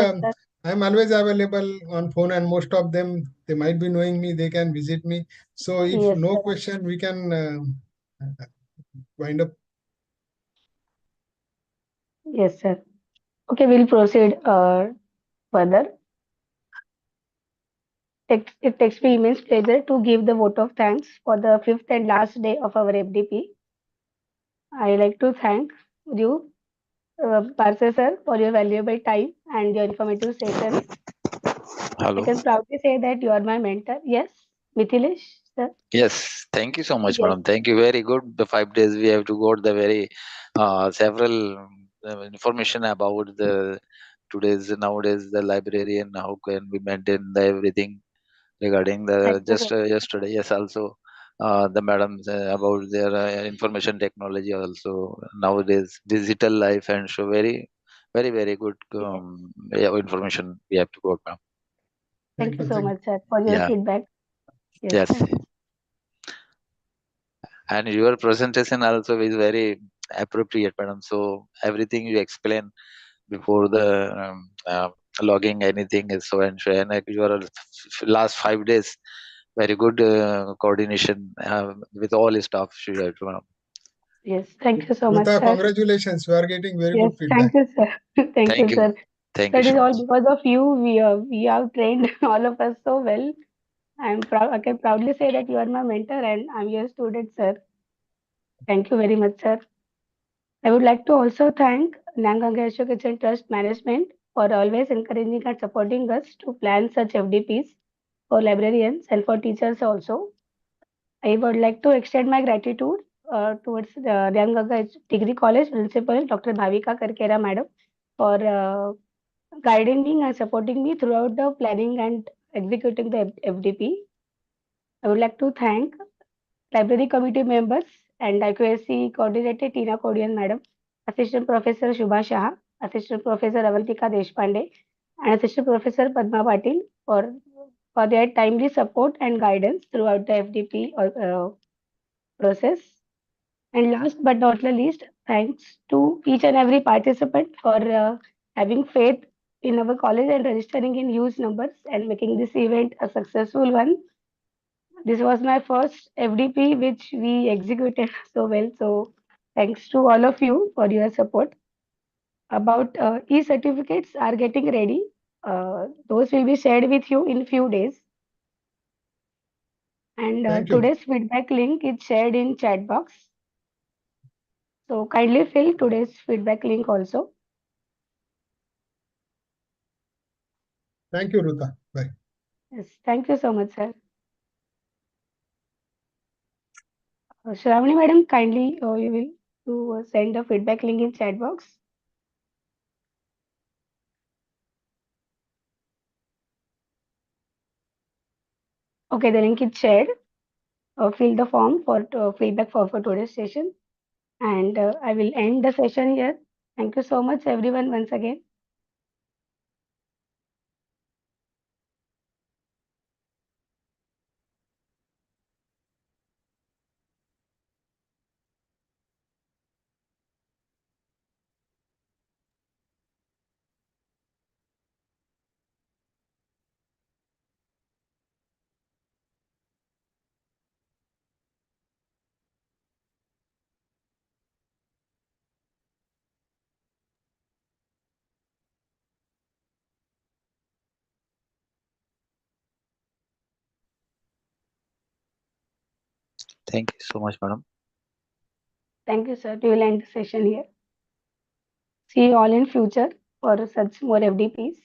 I'm always available on phone, and most of them, they might be knowing me, they can visit me. So if no question, we can wind up. Yes, sir. Okay, we'll proceed further. It takes me immense pleasure to give the vote of thanks for the fifth and last day of our FDP. I like to thank you, Parse sir, for your valuable time and your informative session. Hello. I can proudly say that you are my mentor. Yes, Mithilesh, sir. Yes, thank you so much, Yes, madam. Thank you. Very good. The 5 days we have to got the very several information about the today's nowadays the librarian, how can we maintain the everything regarding thank the you just so much. yesterday. Yes, also the madams about their information technology also nowadays digital life, and show very good information we have to go, ma'am. Thank you so Thank you. much, sir, for your Yeah. feedback. Yes, Yes. sir. And your presentation also is very appropriate, madam. So everything you explain before the logging anything is so and so, and your last 5 days very good coordination with all staff. Yes, thank you so much, Ruta, sir. congratulations. You are getting very Yes, good feedback. thank you, sir. Thank you, Thank you. sir. Thank So you it is so all much. because of you. We have trained all of us so well. I'm proud. I can proudly say that you are my mentor and I'm your student, sir. Thank you very much, sir. I would like to also thank Nanganga Education Trust Management for always encouraging and supporting us to plan such FDPs for librarians and for teachers also. I would like to extend my gratitude towards the Nanganga Degree College Principal Dr. Bhavika Karkera Madam for guiding me and supporting me throughout the planning and executing the FDP. I would like to thank library committee members and IQSC coordinator Tina Kodian Madam, Assistant Professor Shubha Shah, Assistant Professor Avantika Deshpande, and Assistant Professor Padma Patil for their timely support and guidance throughout the FDP process. And last but not the least, thanks to each and every participant for having faith in our college and registering in huge numbers and making this event a successful one. This was my first FDP which we executed so well. So thanks to all of you for your support. About e-certificates are getting ready. Those will be shared with you in few days. And Thank you. today's feedback link is shared in chat box. So kindly fill today's feedback link also. Thank you, Ruta. Bye. Yes, thank you so much, sir. Shravani madam, kindly you will to send the feedback link in chat box. Okay, the link is shared. Fill the form for feedback for today's session. And I will end the session here. Thank you so much, everyone, once again. Thank you so much, madam. Thank you, sir. We will end the session here. See you all in future for such more FDPs.